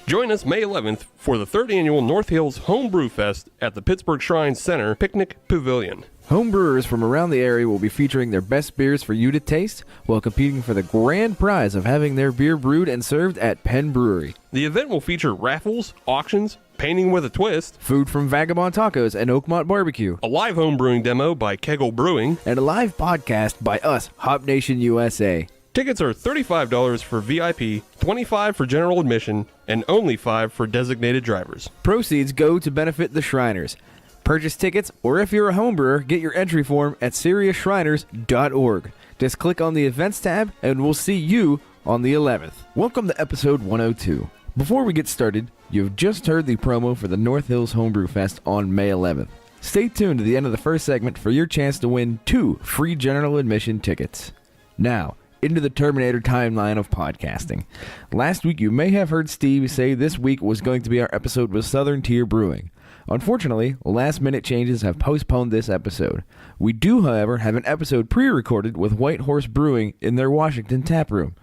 Join us May 11th for the 3rd Annual North Hills Homebrew Fest at the Pittsburgh Shrine Center Picnic Pavilion. Homebrewers from around the area will be featuring their best beers for you to taste while competing for the grand prize of having their beer brewed and served at Penn Brewery. The event will feature raffles, auctions, painting with a twist, food from Vagabond Tacos and Oakmont Barbecue, a live homebrewing demo by Kegel Brewing, and a live podcast by us, Hop Nation USA. Tickets are $35 for VIP, $25 for general admission, and only $5 for designated drivers. Proceeds go to benefit the Shriners. Purchase tickets, or if you're a homebrewer, get your entry form at SeriousShriners.org. Just click on the Events tab, and we'll see you on the 11th. Welcome to episode 102. Before we get started, you've just heard the promo for the North Hills Homebrew Fest on May 11th. Stay tuned to the end of the first segment for your chance to win 2 free general admission tickets. Now, into the Terminator timeline of podcasting. Last week, you may have heard Steve say this week was going to be our episode with Southern Tier Brewing. Unfortunately, last-minute changes have postponed this episode. We do, however, have an episode pre-recorded with Whitehorse Brewing in their Washington taproom.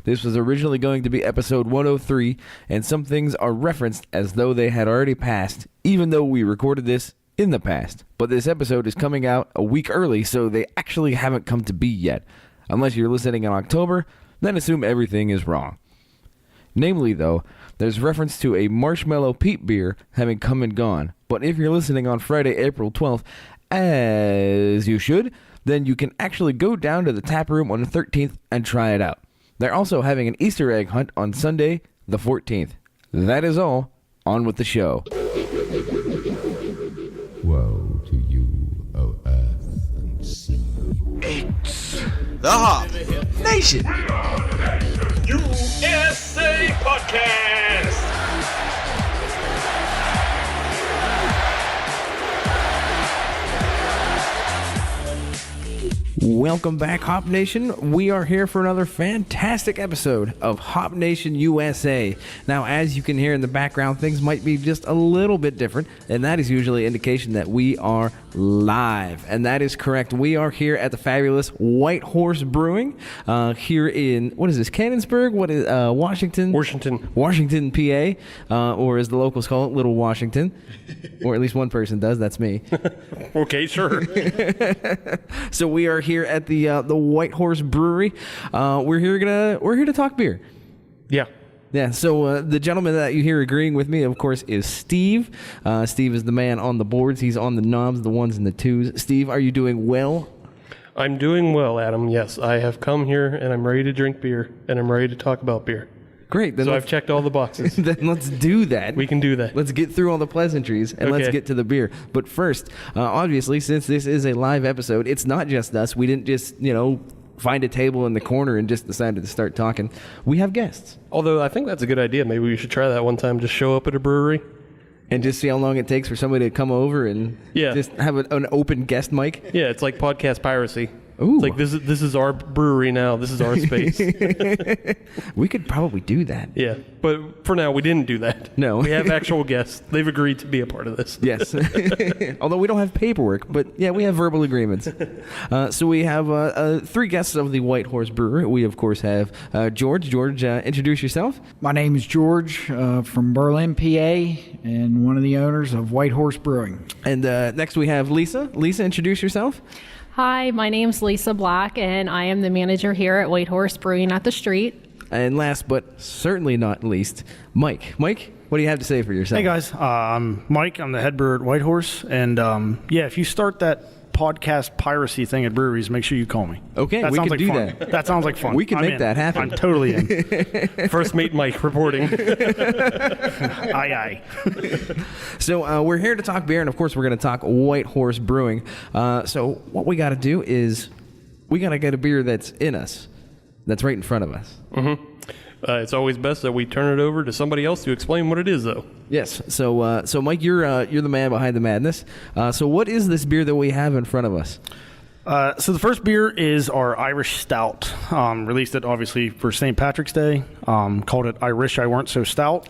This was originally going to be episode 103, and some things are referenced as though they had already passed, even though we recorded this in the past. But this episode is coming out a week early, so they actually haven't come to be yet. Unless you're listening in October, then assume everything is wrong. Namely, though, there's reference to a Marshmallow Peat beer having come and gone. But if you're listening on Friday, April 12th, as you should, then you can actually go down to the taproom on the 13th and try it out. They're also having an Easter egg hunt on Sunday, the 14th. That is all. On with the show. Woe to you, O earth and sea. It's the Hop Nation USA Podcast! Welcome back, Hop Nation. We are here for another fantastic episode of Hop Nation USA. Now, as you can hear in the background, things might be just a little bit different, and that is usually an indication that we are live. And that is correct. We are here at the fabulous Whitehorse Brewing here in, what is this, Cannonsburg? What is Washington? Washington, PA, or as the locals call it, Little Washington. Or at least one person does. That's me. Okay, sure. So we are here at the Whitehorse Brewery. We're here to talk beer. Yeah. So the gentleman that you hear agreeing with me, of course, is Steve. Steve is the man on the boards. He's on the knobs, the ones and the twos. Steve, are you doing well? I'm doing well, Adam. Yes, I have come here and I'm ready to drink beer and I'm ready to talk about beer. Great. Then so I've checked all the boxes. Then let's do that. We can do that. Let's get through all the pleasantries and let's get to the beer. But first, obviously, since this is a live episode, it's not just us. We didn't just, find a table in the corner and just decided to start talking. We have guests. Although I think that's a good idea. Maybe we should try that one time. Just show up at a brewery. And just see how long it takes for somebody to come over and just have an open guest mic. Yeah, it's like podcast piracy. Ooh. It's like this is our brewery now. This is our space. We could probably do that. Yeah, but for now we didn't do that. No. We have actual guests. They've agreed to be a part of this. Yes. Although we don't have paperwork, but yeah, we have verbal agreements. So we have 3 guests of the Whitehorse Brewery. We, of course, have George. George, introduce yourself. My name is George from Berlin, PA, and one of the owners of Whitehorse Brewing. And next we have Lisa. Lisa, introduce yourself. Hi, my name's Lisa Black, and I am the manager here at Whitehorse Brewing at the Street. And last but certainly not least, Mike. Mike, what do you have to say for yourself? Hey, guys. I'm Mike. I'm the head brewer at Whitehorse. And, if you start that podcast piracy thing at breweries, make sure you call me. Okay, that we sounds can like do fun. that. That sounds like fun. We can I'm make in. that happen. I'm totally in. First mate Mike reporting. Aye. So we're here to talk beer, and of course we're going to talk Whitehorse Brewing. So what we got to do is we got to get a beer that's in us, that's right in front of us. Mm-hmm. It's always best that we turn it over to somebody else to explain what it is, though. Yes. So Mike, you're the man behind the madness. So what is this beer that we have in front of us? So the first beer is our Irish Stout. Released it, obviously, for St. Patrick's Day. Called it I Wish I Weren't So Stout.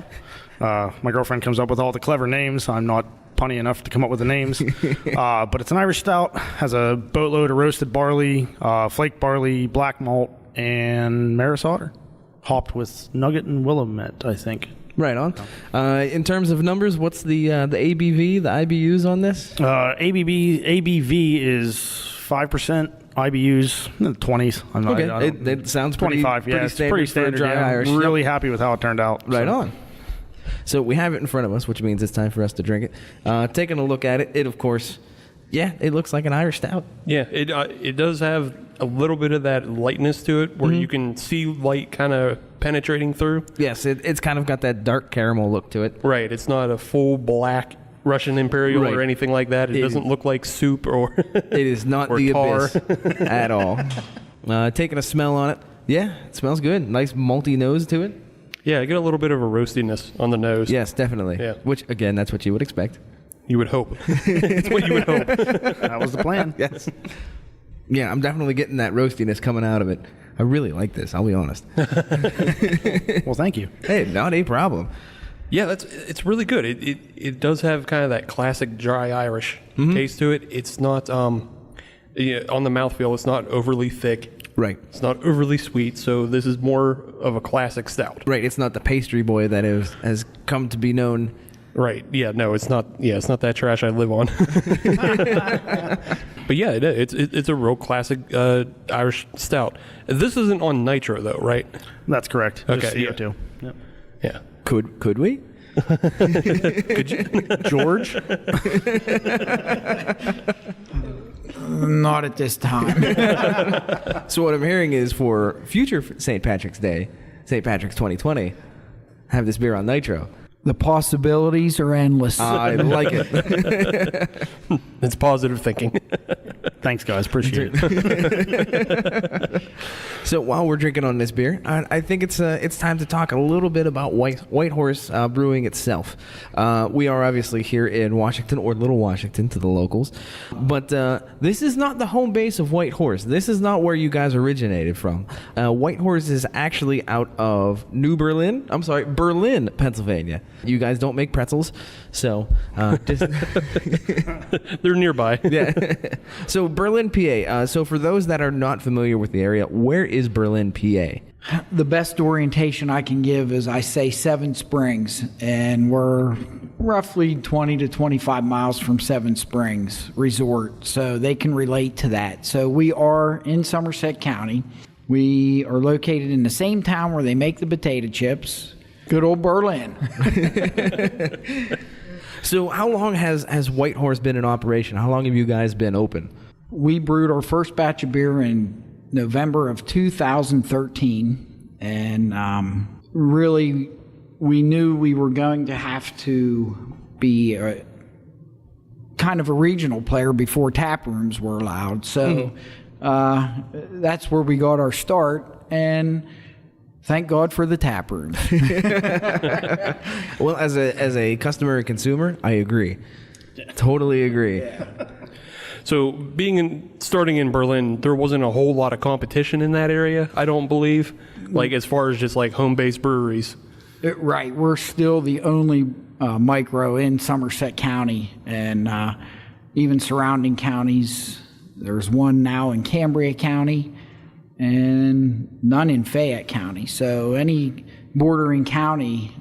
My girlfriend comes up with all the clever names. I'm not punny enough to come up with the names. But it's an Irish Stout. Has a boatload of roasted barley, flake barley, black malt, and maris otter. Hopped with nugget and willamette, I think. Right on. In terms of numbers, what's the ABV, the IBUs on this? ABV is 5%. IBUs in the 20s. Okay, it sounds pretty 25. Yeah, it's pretty standard. For a dry Irish. Really happy with how it turned out. Right on. So we have it in front of us, which means it's time for us to drink it. Taking a look at it, it of course, it looks like an Irish stout. Yeah, it does have a little bit of that lightness to it, where you can see light kind of penetrating through. Yes, it's kind of got that dark caramel look to it. Right, it's not a full black Russian Imperial or anything like that. It doesn't look like soup or it is not or the tar. abyss at all. Taking a smell on it, it smells good. Nice malty nose to it. Yeah, I get a little bit of a roastiness on the nose. Yes, definitely. Yeah. Which, again, that's what you would expect. You would hope. It's what you would hope. That was the plan. Yes. Yeah, I'm definitely getting that roastiness coming out of it. I really like this, I'll be honest. Well, thank you. Hey, not a problem. Yeah, it's really good. It does have kind of that classic dry Irish taste to it. It's not on the mouthfeel. It's not overly thick. Right. It's not overly sweet. So this is more of a classic stout. Right. It's not the pastry boy that has come to be known. Right. Yeah. No. It's not. Yeah. It's not that trash I live on. But yeah, it's a real classic Irish stout. This isn't on nitro though, right? That's correct. Okay, Just yeah. CO2. Yep. Yeah. Could we? Could you, George? Not at this time. So what I'm hearing is for future St. Patrick's Day, St. Patrick's 2020, have this beer on nitro. The possibilities are endless. I like it. it's positive thinking. Thanks, guys. Appreciate it. So while we're drinking on this beer, I think it's time to talk a little bit about Whitehorse Brewing itself. We are obviously here in Washington, or Little Washington to the locals, but this is not the home base of Whitehorse. This is not where you guys originated from. Whitehorse is actually out of Berlin, Pennsylvania. You guys don't make pretzels, so just They're nearby. yeah. So Berlin, PA. So for those that are not familiar with the area, where is Berlin, PA? The best orientation I can give is I say Seven Springs, and we're roughly 20 to 25 miles from Seven Springs Resort, so they can relate to that. So we are in Somerset County. We are located in the same town where they make the potato chips. Good old Berlin. So how long has Whitehorse been in operation? How long have you guys been open? We brewed our first batch of beer in November of 2013, and really we knew we were going to have to be a kind of a regional player before tap rooms were allowed. So that's where we got our start, and thank God for the tap rooms. Well, as a customer and consumer, I agree. Totally agree. So starting in Berlin, there wasn't a whole lot of competition in that area, I don't believe. Like as far as just like home-based breweries. Right. We're still the only micro in Somerset County, and even surrounding counties. There's one now in Cambria County and none in Fayette County. So any bordering county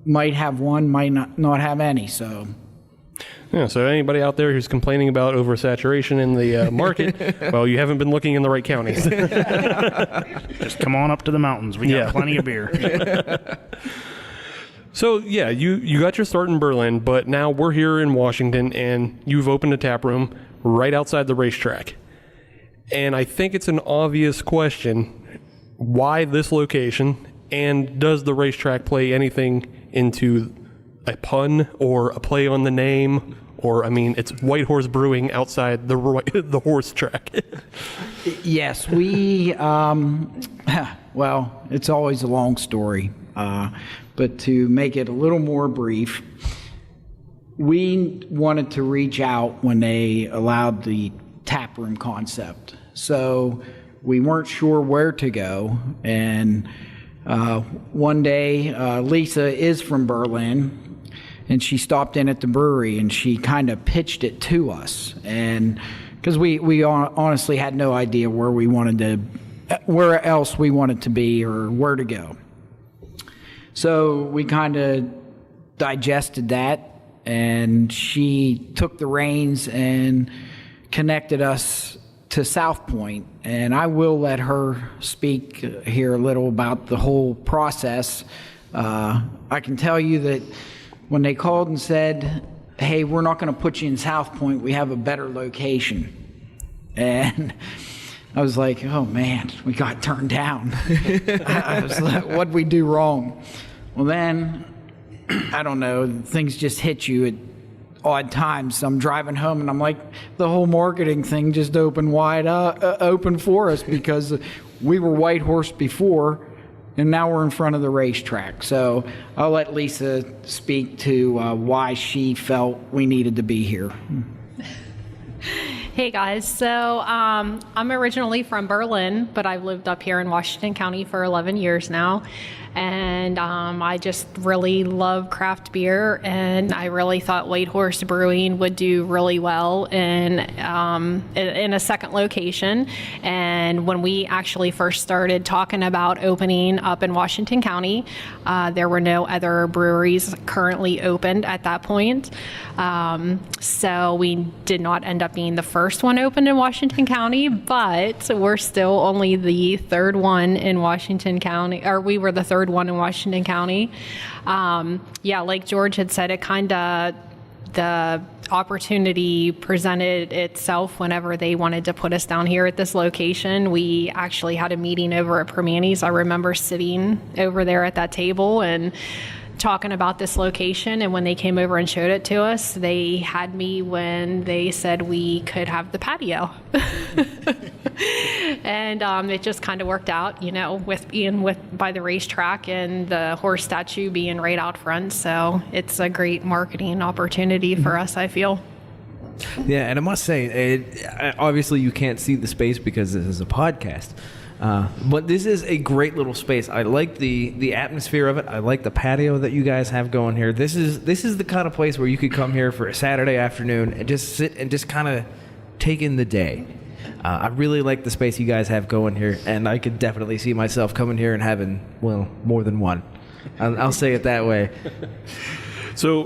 might have one, might not have any. So Yeah, so anybody out there who's complaining about oversaturation in the market, well, you haven't been looking in the right counties. Just come on up to the mountains. We got plenty of beer. So, yeah, you got your start in Berlin, but now we're here in Washington, and you've opened a tap room right outside the racetrack. And I think it's an obvious question, why this location, and does the racetrack play anything into a pun or a play on the name? Or, I mean, it's Whitehorse Brewing outside the horse track. yes, we, well, it's always a long story. But to make it a little more brief, we wanted to reach out when they allowed the tap room concept. So we weren't sure where to go. And one day, Lisa is from Berlin, and she stopped in at the brewery, and she kind of pitched it to us. And because we honestly had no idea where else we wanted to be or where to go. So we kind of digested that, and she took the reins and connected us to South Point. And I will let her speak here a little about the whole process. I can tell you that when they called and said, hey, we're not going to put you in South Point, we have a better location. And I was like, oh man, we got turned down. I was like, what'd we do wrong? Well, then, I don't know, things just hit you at odd times. So I'm driving home and I'm like, the whole marketing thing just opened wide open for us, because we were Whitehorse before and now we're in front of the racetrack. So I'll let Lisa speak to why she felt we needed to be here. Hey guys, so I'm originally from Berlin, but I've lived up here in Washington County for 11 years now. And I just really love craft beer, and I really thought Whitehorse Brewing would do really well in a second location. And when we actually first started talking about opening up in Washington County, there were no other breweries currently opened at that point. So we did not end up being the first one opened in Washington County, but we're still only the third one in Washington County, or we were the third one in Washington County. Like George had said, it kind of, the opportunity presented itself whenever they wanted to put us down here at this location. We actually had a meeting over at Permanis. I remember sitting over there at that table and talking about this location, and when they came over and showed it to us, they had me when they said we could have the patio. And it just kind of worked out, with being by the racetrack and the horse statue being right out front. So it's a great marketing opportunity for us, I feel. Yeah, and I must say, obviously you can't see the space because this is a podcast. But this is a great little space. I like the atmosphere of it. I like the patio that you guys have going here. This is the kind of place where you could come here for a Saturday afternoon and just sit and just kind of take in the day. I really like the space you guys have going here, and I could definitely see myself coming here and having, more than one. I'll say it that way. So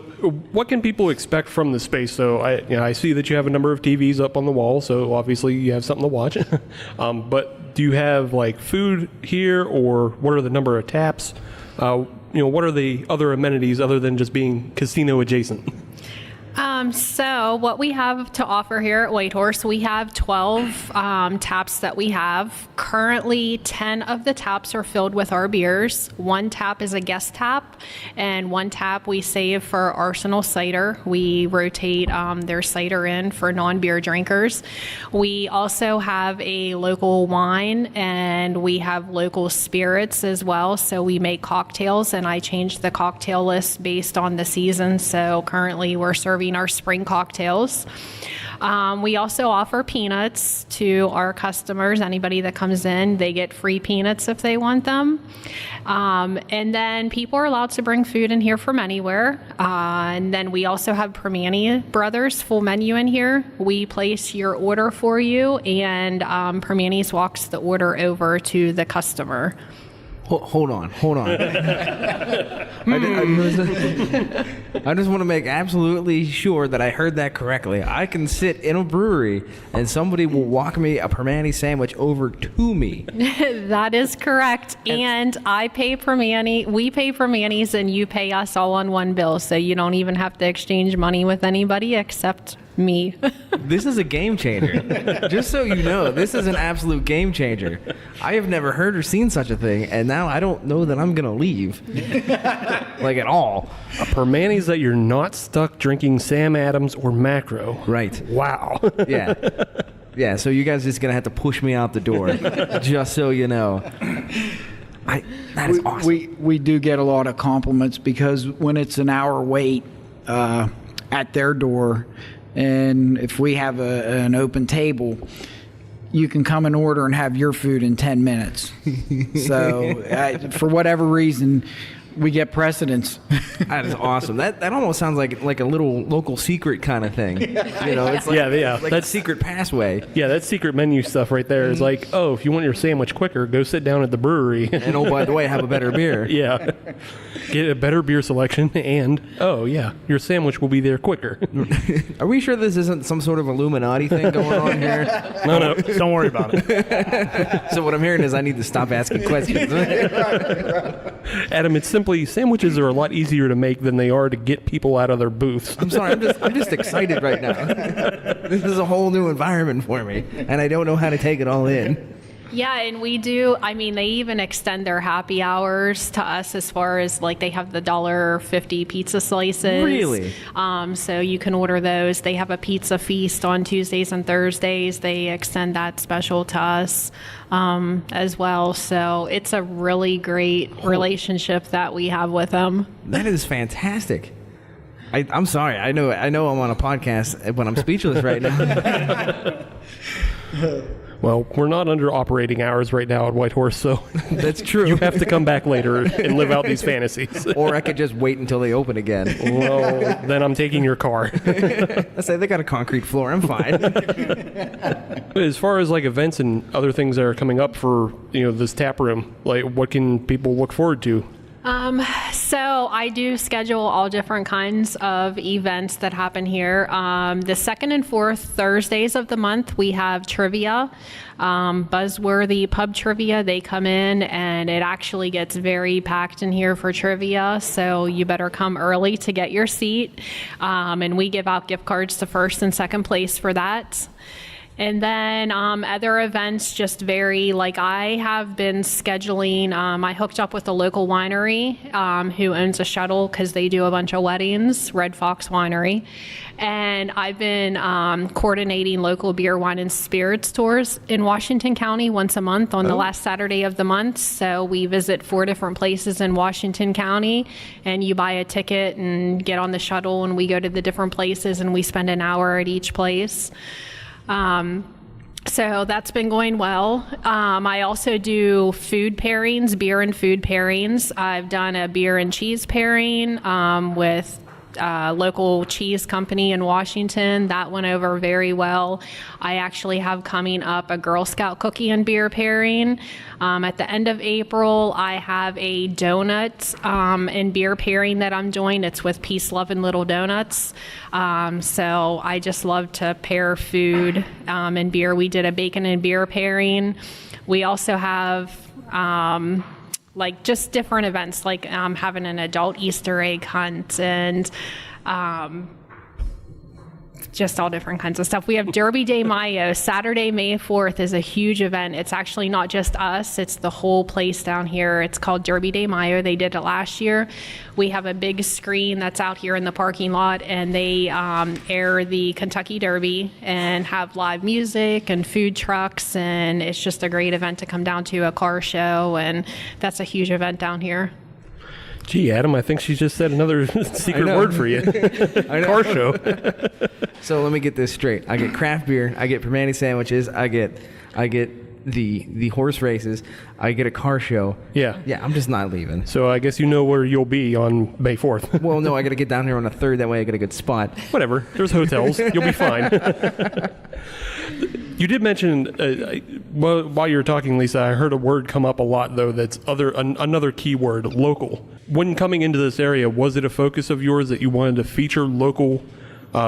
what can people expect from the space? So I see that you have a number of TVs up on the wall, so obviously you have something to watch. But do you have like food here, or what are the number of taps? What are the other amenities other than just being casino adjacent? So what we have to offer here at Whitehorse, we have 12 taps that we have. Currently, 10 of the taps are filled with our beers. One tap is a guest tap, and one tap we save for Arsenal cider. We rotate their cider in for non-beer drinkers. We also have a local wine, and we have local spirits as well. So we make cocktails, and I change the cocktail list based on the season. So currently we're serving our spring cocktails. We also offer peanuts to our customers. Anybody that comes in, they get free peanuts if they want them. And then people are allowed to bring food in here from anywhere. And then we also have Permani Brothers full menu in here. We place your order for you, and Permani's walks the order over to the customer. Hold on. I just want to make absolutely sure that I heard that correctly. I can sit in a brewery and somebody will walk me a Permani sandwich over to me. That is correct. And I pay Permani, we pay Permani's, and you pay us all on one bill. So you don't even have to exchange money with anybody except me. This is a game changer. Just so you know, this is an absolute game changer. I have never heard or seen such a thing, and now I don't know that I'm going to leave. Like at all. A Permani's that you're not stuck drinking Sam Adams or Macro. Right. Wow. Yeah. Yeah, so you guys just going to have to push me out the door, just so you know. That is awesome. We do get a lot of compliments, because when it's an hour wait at their door, and if we have an open table, you can come and order and have your food in 10 minutes. So for whatever reason, We get precedence. That is awesome. That almost sounds like a little local secret kind of thing. You know, it's like, Yeah. like That's a secret passway. Yeah, that secret menu stuff right there is like, oh, if you want your sandwich quicker, go sit down at the brewery. And oh, by the way, have a better beer. Yeah. Get a better beer selection, and, oh, yeah, your sandwich will be there quicker. Are we sure this isn't some sort of Illuminati thing going on here? No. Don't worry about it. So what I'm hearing is I need to stop asking questions. Adam, it's simply sandwiches are a lot easier to make than they are to get people out of their booths. I'm sorry, I'm just excited right now. This is a whole new environment for me, and I don't know how to take it all in. Yeah, and we do. I mean, they even extend their happy hours to us as far as like they have the $1.50 pizza slices. Really? So you can order those. They have a pizza feast on Tuesdays and Thursdays. They extend that special to us as well. So it's a really great relationship that we have with them. That is fantastic. I'm sorry. I know I'm on a podcast, but I'm speechless right now. Well, we're not under operating hours right now at Whitehorse, so That's true. you have to come back later and live out these fantasies. Or I could just wait until they open again. Well, then I'm taking your car. I say they got a concrete floor. I'm fine. As far as like events and other things that are coming up for, this tap room, like what can people look forward to? So I do schedule all different kinds of events that happen here. The second and fourth Thursdays of the month, we have trivia, buzzworthy pub trivia. They come in and it actually gets very packed in here for trivia. So you better come early to get your seat. And we give out gift cards to first and second place for that. And then other events just vary. Like I have been scheduling, I hooked up with a local winery who owns a shuttle because they do a bunch of weddings, Red Fox Winery. And I've been coordinating local beer, wine, and spirits tours in Washington County once a month on the last Saturday of the month. So we visit 4 different places in Washington County, and you buy a ticket and get on the shuttle, and we go to the different places, and we spend an hour at each place. So that's been going well. I also do food pairings, beer and food pairings. I've done a beer and cheese pairing with local cheese company in Washington. That went over very well. I actually have coming up a Girl Scout cookie and beer pairing. At the end of April, I have a donut and beer pairing that I'm doing. It's with Peace, Love, and Little Donuts. So I just love to pair food and beer. We did a bacon and beer pairing. We also have like just different events, like having an adult Easter egg hunt and just all different kinds of stuff. We have Derby Day Mayo. Saturday, May 4th is a huge event. It's actually not just us, it's the whole place down here. It's called Derby Day Mayo. They did it last year. We have a big screen that's out here in the parking lot, and they air the Kentucky Derby and have live music and food trucks, and it's just a great event to come down to, a car show, and that's a huge event down here. Gee, Adam, I think she just said another secret word for you. Car show. So let me get this straight. I get craft beer. I get Permane sandwiches. I get the horse races. I get a car show. Yeah. Yeah, I'm just not leaving. So I guess you know where you'll be on May 4th. Well, no, I got to get down here on the 3rd. That way I get a good spot. Whatever. There's hotels. You'll be fine. You did mention, while you were talking, Lisa, I heard a word come up a lot, though, that's another key word, local. When coming into this area, was it a focus of yours that you wanted to feature local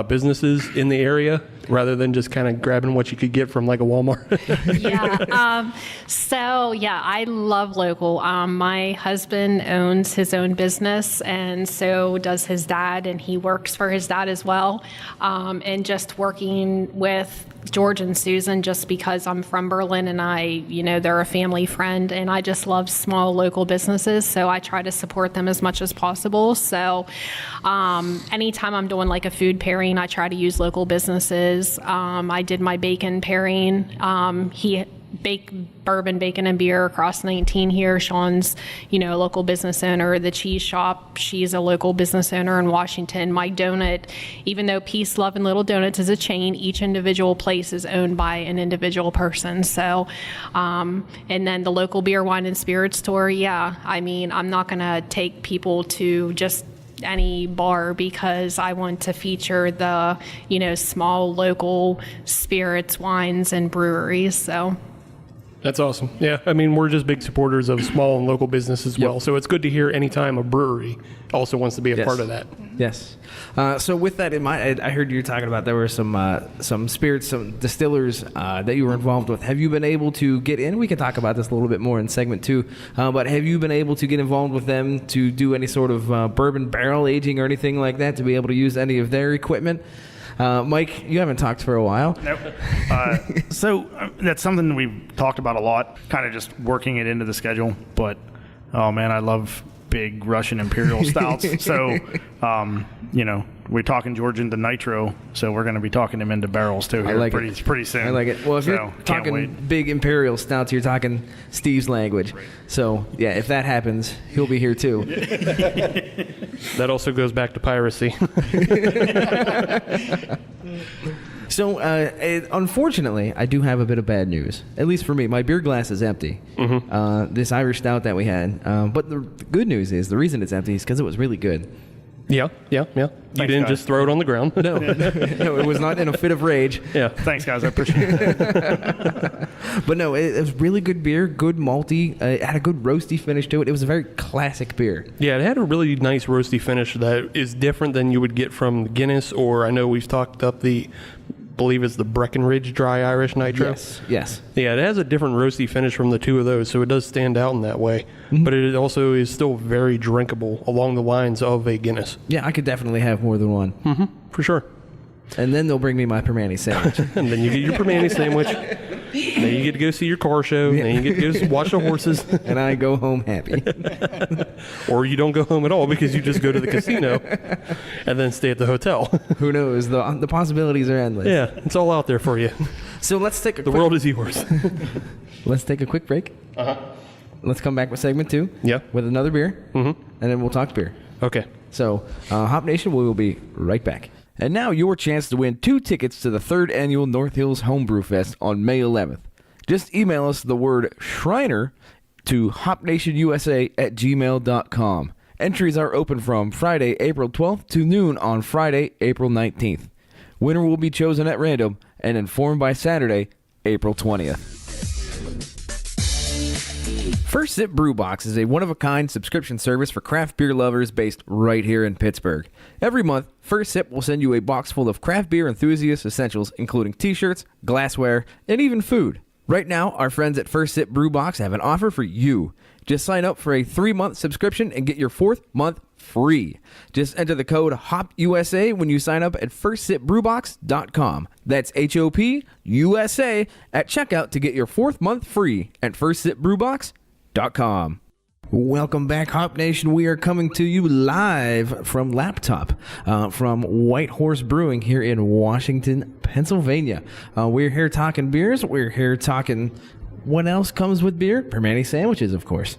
businesses in the area rather than just kind of grabbing what you could get from like a Walmart? Yeah. So yeah, I love local. My husband owns his own business, and so does his dad, and he works for his dad as well. And just working with George and Susan, just because I'm from Berlin and they're a family friend, and I just love small local businesses, so I try to support them as much as possible. So anytime I'm doing like a food pairing, I try to use local businesses. I did my bacon pairing. bake bourbon, bacon, and beer across 19 here. Sean's, a local business owner. The cheese shop, she's a local business owner in Washington. My donut, even though Peace, Love, and Little Donuts is a chain, each individual place is owned by an individual person. So, and then the local beer, wine, and spirits store, I'm not going to take people to just any bar because I want to feature the, small local spirits, wines, and breweries. So That's awesome. Yeah, we're just big supporters of small and local business as well. So it's good to hear anytime a brewery also wants to be a part of that. Yes. So with that in mind, I heard you talking about there were some spirits, some distillers that you were involved with. Have you been able to get in? We can talk about this a little bit more in segment 2. But have you been able to get involved with them to do any sort of bourbon barrel aging or anything like that, to be able to use any of their equipment? Mike, you haven't talked for a while. Nope. So that's something we've talked about a lot, kind of just working it into the schedule. But, oh, man, I love big Russian Imperial stouts. So, we're talking Georgian to nitro, so we're going to be talking them into barrels, too, here pretty soon. I like it. Well, if you're talking big Imperial stouts, you're talking Steve's language. Right. So, yeah, if that happens, he'll be here, too. That also goes back to piracy. So, unfortunately, I do have a bit of bad news. At least for me. My beer glass is empty. Mm-hmm. This Irish stout that we had. But the good news is, the reason it's empty is because it was really good. Yeah. You didn't just throw it on the ground. No, no, it was not in a fit of rage. Yeah. Thanks, guys. I appreciate it. But no, it was really good beer, good malty. It had a good roasty finish to it. It was a very classic beer. Yeah, it had a really nice roasty finish that is different than you would get from Guinness, or I know we've talked up believe it's the Breckenridge Dry Irish Nitro. Yes. Yeah, it has a different roasty finish from the two of those, so it does stand out in that way. Mm-hmm. But it also is still very drinkable along the lines of a Guinness. Yeah, I could definitely have more than one. Mm-hmm, for sure. And then they'll bring me my permane sandwich. And then you get your permane sandwich. Then you get to go see your car show. Yeah. Then you get to go watch the horses. And I go home happy. Or you don't go home at all because you just go to the casino and then stay at the hotel. Who knows? The possibilities are endless. Yeah, it's all out there for you. So let's take the world is yours. Let's take a quick break. Uh-huh. Let's come back with segment 2. Yeah. With another beer. Mm-hmm. And then we'll talk beer. Okay. So, Hop Nation, we will be right back. And now your chance to win 2 tickets to the 3rd Annual North Hills Homebrew Fest on May 11th. Just email us the word Shriner to hopnationusa@gmail.com. Entries are open from Friday, April 12th to noon on Friday, April 19th. Winner will be chosen at random and informed by Saturday, April 20th. First Sip Brew Box is a one-of-a-kind subscription service for craft beer lovers based right here in Pittsburgh. Every month, First Sip will send you a box full of craft beer enthusiast essentials, including t-shirts, glassware, and even food. Right now, our friends at First Sip Brew Box have an offer for you. Just sign up for a 3-month subscription and get your 4th month free. Just enter the code HOPUSA when you sign up at firstsipbrewbox.com. That's HOPUSA at checkout to get your 4th month free at firstsipbrewbox.com. Welcome back, Hop Nation. We are coming to you live from Laptop from Whitehorse Brewing here in Washington, Pennsylvania. We're here talking beers. We're here talking what else comes with beer? Permane sandwiches, of course.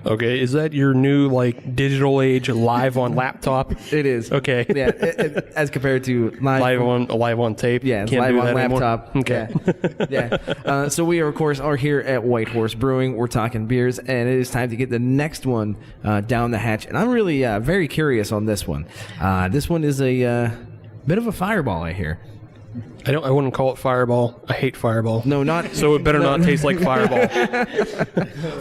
Okay, is that your new digital age live on laptop? It is. Okay. Yeah, as compared to live on tape. Yeah, can't live do on that laptop. Anymore? Okay. Yeah. So we are, of course, here at Whitehorse Brewing. We're talking beers, and it is time to get the next one down the hatch. And I'm really very curious on this one. This one is a bit of a fireball, I hear. I wouldn't call it Fireball. I hate Fireball. No, not. So it better not taste like Fireball.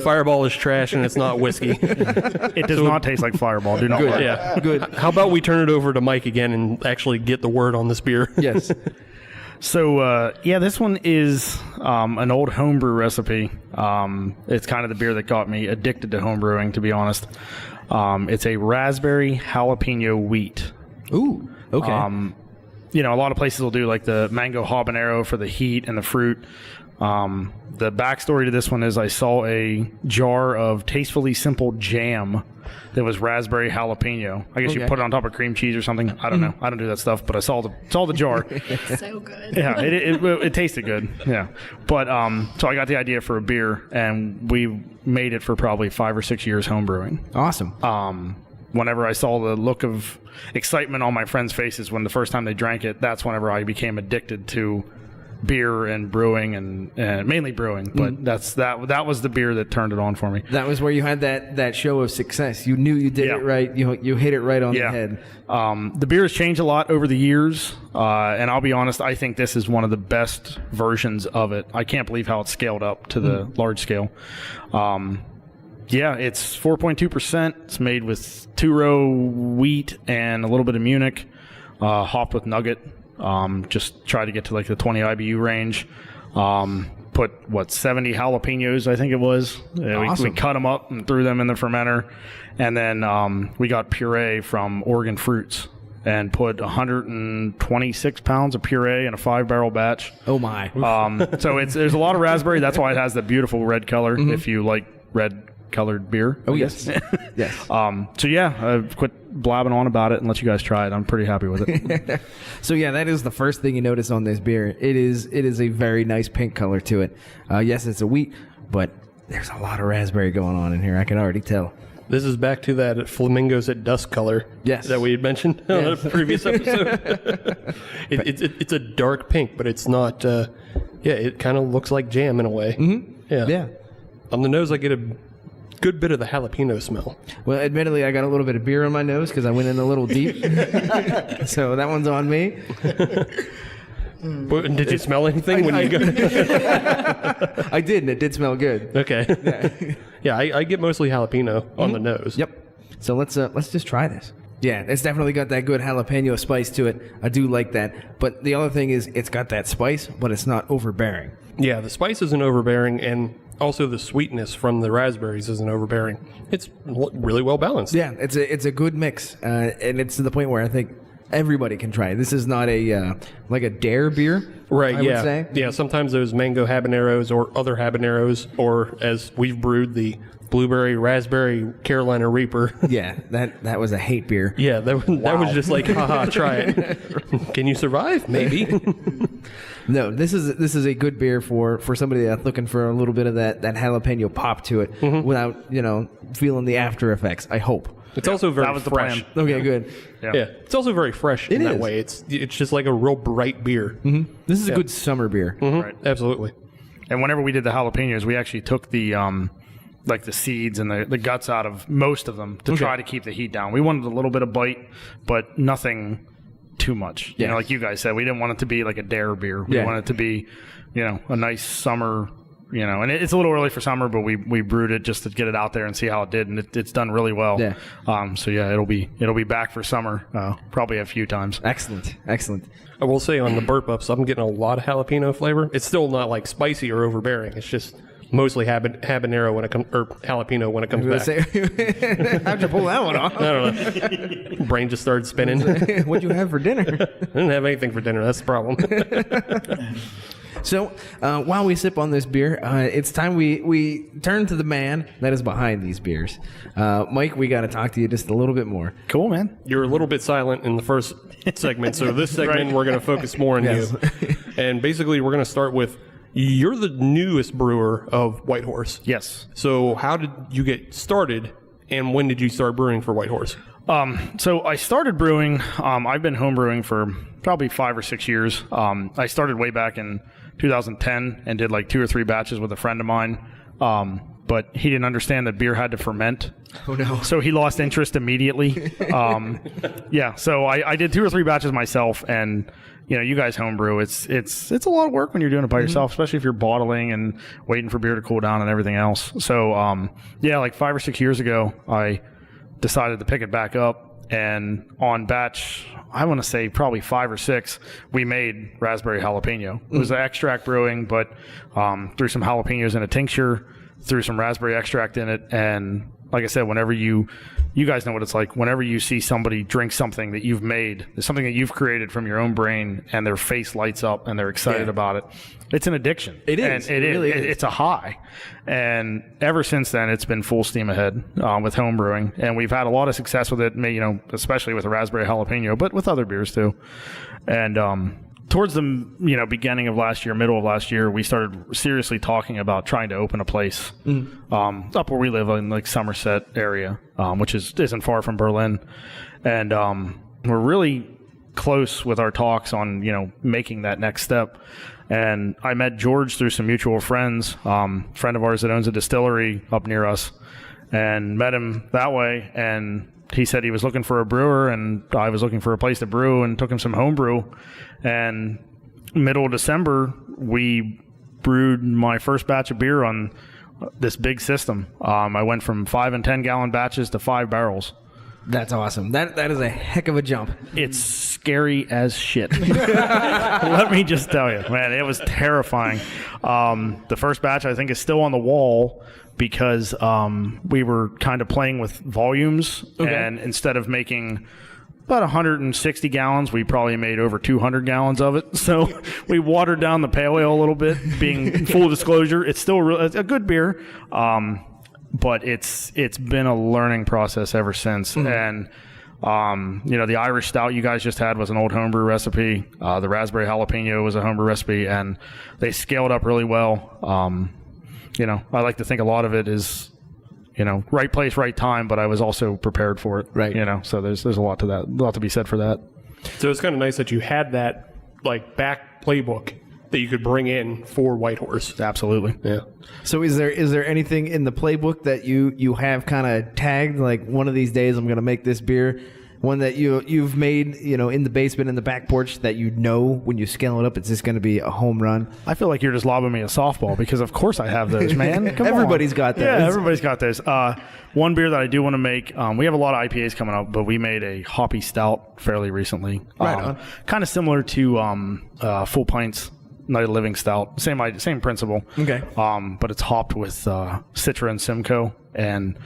Fireball is trash and it's not whiskey. It does not taste like Fireball. Do not Good. worry. Yeah. Good. How about we turn it over to Mike again and actually get the word on this beer? Yes. So, this one is an old homebrew recipe. It's kind of the beer that got me addicted to homebrewing, to be honest. It's a raspberry jalapeno wheat. Ooh, okay. A lot of places will do like the mango habanero for the heat and the fruit. The backstory to this one is I saw a jar of Tastefully Simple jam that was raspberry jalapeno. I guess you put it on top of cream cheese or something. I don't know. I don't do that stuff, but I saw the jar. So good. Yeah, it tasted good. Yeah, but so I got the idea for a beer, and we made it for probably 5 or 6 years home brewing. Awesome. Whenever I saw the look of excitement on my friends' faces when the first time they drank it, that's whenever I became addicted to beer and brewing, and mainly brewing. But that was the beer that turned it on for me. That was where you had that show of success. You knew you did it right. You hit it right on the head. The beer has changed a lot over the years, and I'll be honest, I think this is one of the best versions of it. I can't believe how it's scaled up to the large scale. It's 4.2%. It's made with 2-row wheat and a little bit of Munich, hopped with nugget. Just try to get to like the 20 IBU range. Put 70 jalapenos, I think it was. Awesome. We cut them up and threw them in the fermenter, and then we got puree from Oregon Fruits and put 126 pounds of puree in a 5-barrel batch. Oh my! So there's a lot of raspberry. That's why it has the beautiful red color. If you like red colored beer. Oh yes, yes. I quit blabbing on about it and let you guys try it. I'm pretty happy with it. So that is the first thing you notice on this beer. It is a very nice pink color to it. Yes, it's a wheat, but there's a lot of raspberry going on in here. I can already tell. This is back to that flamingos at dusk color that we had mentioned on a previous episode. It's a dark pink, but it's not. It kind of looks like jam in a way. Mm-hmm. Yeah. On the nose, I get a good bit of the jalapeno smell. Well, admittedly, I got a little bit of beer on my nose because I went in a little deep. So that one's on me. But did you smell anything when you go? I did, and it did smell good. Okay. Yeah, I get mostly jalapeno on the nose. Yep. So let's just try this. Yeah, it's definitely got that good jalapeno spice to it. I do like that. But the other thing is it's got that spice, but it's not overbearing. Yeah, the spice isn't overbearing, and also the sweetness from the raspberries isn't overbearing. It's really well balanced. Yeah, it's a good mix, and it's to the point where I think everybody can try it. This is not a like a dare beer, right? I would say. Yeah. Sometimes those mango habaneros or other habaneros, or as we've brewed, the blueberry raspberry Carolina Reaper. Yeah, that was a hate beer. Yeah, that was just like, haha, try it. Can you survive? Maybe. No, this is a good beer for somebody that's looking for a little bit of that jalapeno pop to it without feeling the after effects. I hope. It's also very fresh. Okay, good. Yeah, it's also very fresh in that way. It's just like a real bright beer. Mm-hmm. This is a good summer beer. Mm-hmm. Right. Absolutely. And whenever we did the jalapenos, we actually took the like the seeds and the guts out of most of them to try to keep the heat down. We wanted a little bit of bite, but nothing too much. You know, like you guys said, we didn't want it to be like a dare beer. We wanted it to be, a nice summer, and it's a little early for summer, but we brewed it just to get it out there and see how it did, and it's done really well. Yeah. It'll be back for summer, probably a few times. Excellent. I will say on the burp ups, I'm getting a lot of jalapeno flavor. It's still not like spicy or overbearing. It's just mostly habanero when it comes, or jalapeno when it comes back. How'd you pull that one off? I don't know. Brain just started spinning. What'd you have for dinner? I didn't have anything for dinner. That's the problem. So while we sip on this beer, it's time we turn to the man that is behind these beers. Mike, we got to talk to you just a little bit more. Cool, man. You're a little bit silent in the first segment, so this segment we're going to focus more on you. And basically, we're going to start with, you're the newest brewer of Whitehorse. Yes. So how did you get started, and when did you start brewing for Whitehorse? So I started brewing. I've been home brewing for probably 5 or 6 years. I started way back in 2010 and did like 2 or 3 batches with a friend of mine. But he didn't understand that beer had to ferment. Oh no! So he lost interest immediately. So I did 2 or 3 batches myself, and you guys homebrew. It's a lot of work when you're doing it by yourself, especially if you're bottling and waiting for beer to cool down and everything else. So like 5 or 6 years ago, I decided to pick it back up, and on batch, I want to say probably 5 or 6, we made raspberry jalapeno. It was extract brewing, but threw some jalapenos in a tincture, threw some raspberry extract in it, and like I said, whenever you guys know what it's like. Whenever you see somebody drink something that you've made, something that you've created from your own brain, and their face lights up and they're excited about it, it's an addiction. It is. And It really is. It's a high. And ever since then, it's been full steam ahead with home brewing, and we've had a lot of success with it. You know, especially with the raspberry jalapeno, but with other beers too. And towards the beginning of last year, middle of last year, we started seriously talking about trying to open a place up where we live in like Somerset area, which isn't far from Berlin, and we're really close with our talks on making that next step. And I met George through some mutual friends, friend of ours that owns a distillery up near us, and met him that way. And he said he was looking for a brewer, and I was looking for a place to brew, and took him some homebrew. And middle of December, we brewed my first batch of beer on this big system. I went from 5 and 10 gallon batches to 5 barrels. That's awesome. That is a heck of a jump. It's scary as shit. Let me just tell you, man, it was terrifying. The first batch, I think, is still on the wall because we were kind of playing with volumes, and instead of making about 160 gallons, we probably made over 200 gallons of it. So we watered down the pale ale a little bit. Being full disclosure, it's still it's a good beer, but it's been a learning process ever since. And the Irish Stout you guys just had was an old homebrew recipe. The raspberry jalapeno was a homebrew recipe, and they scaled up really well. I like to think a lot of it is, right place, right time, but I was also prepared for it. Right. So there's a lot to that, a lot to be said for that. So it's kind of nice that you had that like back playbook that you could bring in for Whitehorse. Absolutely. Yeah. So is there anything in the playbook that you have kind of tagged, like one of these days I'm going to make this beer? One that you've made, in the basement, in the back porch, that when you scale it up, it's just going to be a home run. I feel like you're just lobbing me a softball because, of course, I have those, man. Come Everybody's on. got those. Yeah, everybody's got those. One beer that I do want to make, we have a lot of IPAs coming up, but we made a hoppy stout fairly recently. Right on. Kind of similar to Full Pints Night of Living Stout. Same principle. Okay. But it's hopped with Citra and Simcoe, and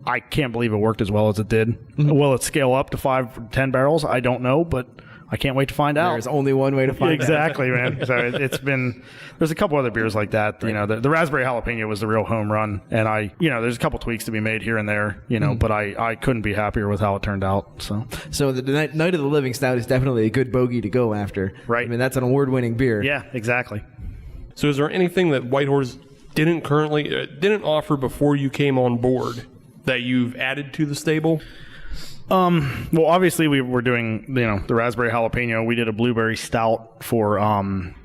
I can't believe it worked as well as it did. Will it scale up to 5 or 10 barrels? I don't know, but I can't wait to find out. There's only one way to find out. Exactly, man. So there's a couple other beers like that. Right. The raspberry jalapeno was the real home run, and there's a couple tweaks to be made here and there, but I couldn't be happier with how it turned out. So the Night of the Living Stout is definitely a good bogey to go after. Right. I mean, that's an award-winning beer. Yeah, exactly. So is there anything that Whitehorse didn't offer before you came on board that you've added to the stable? Well, obviously we were doing, the raspberry jalapeno. We did a blueberry stout for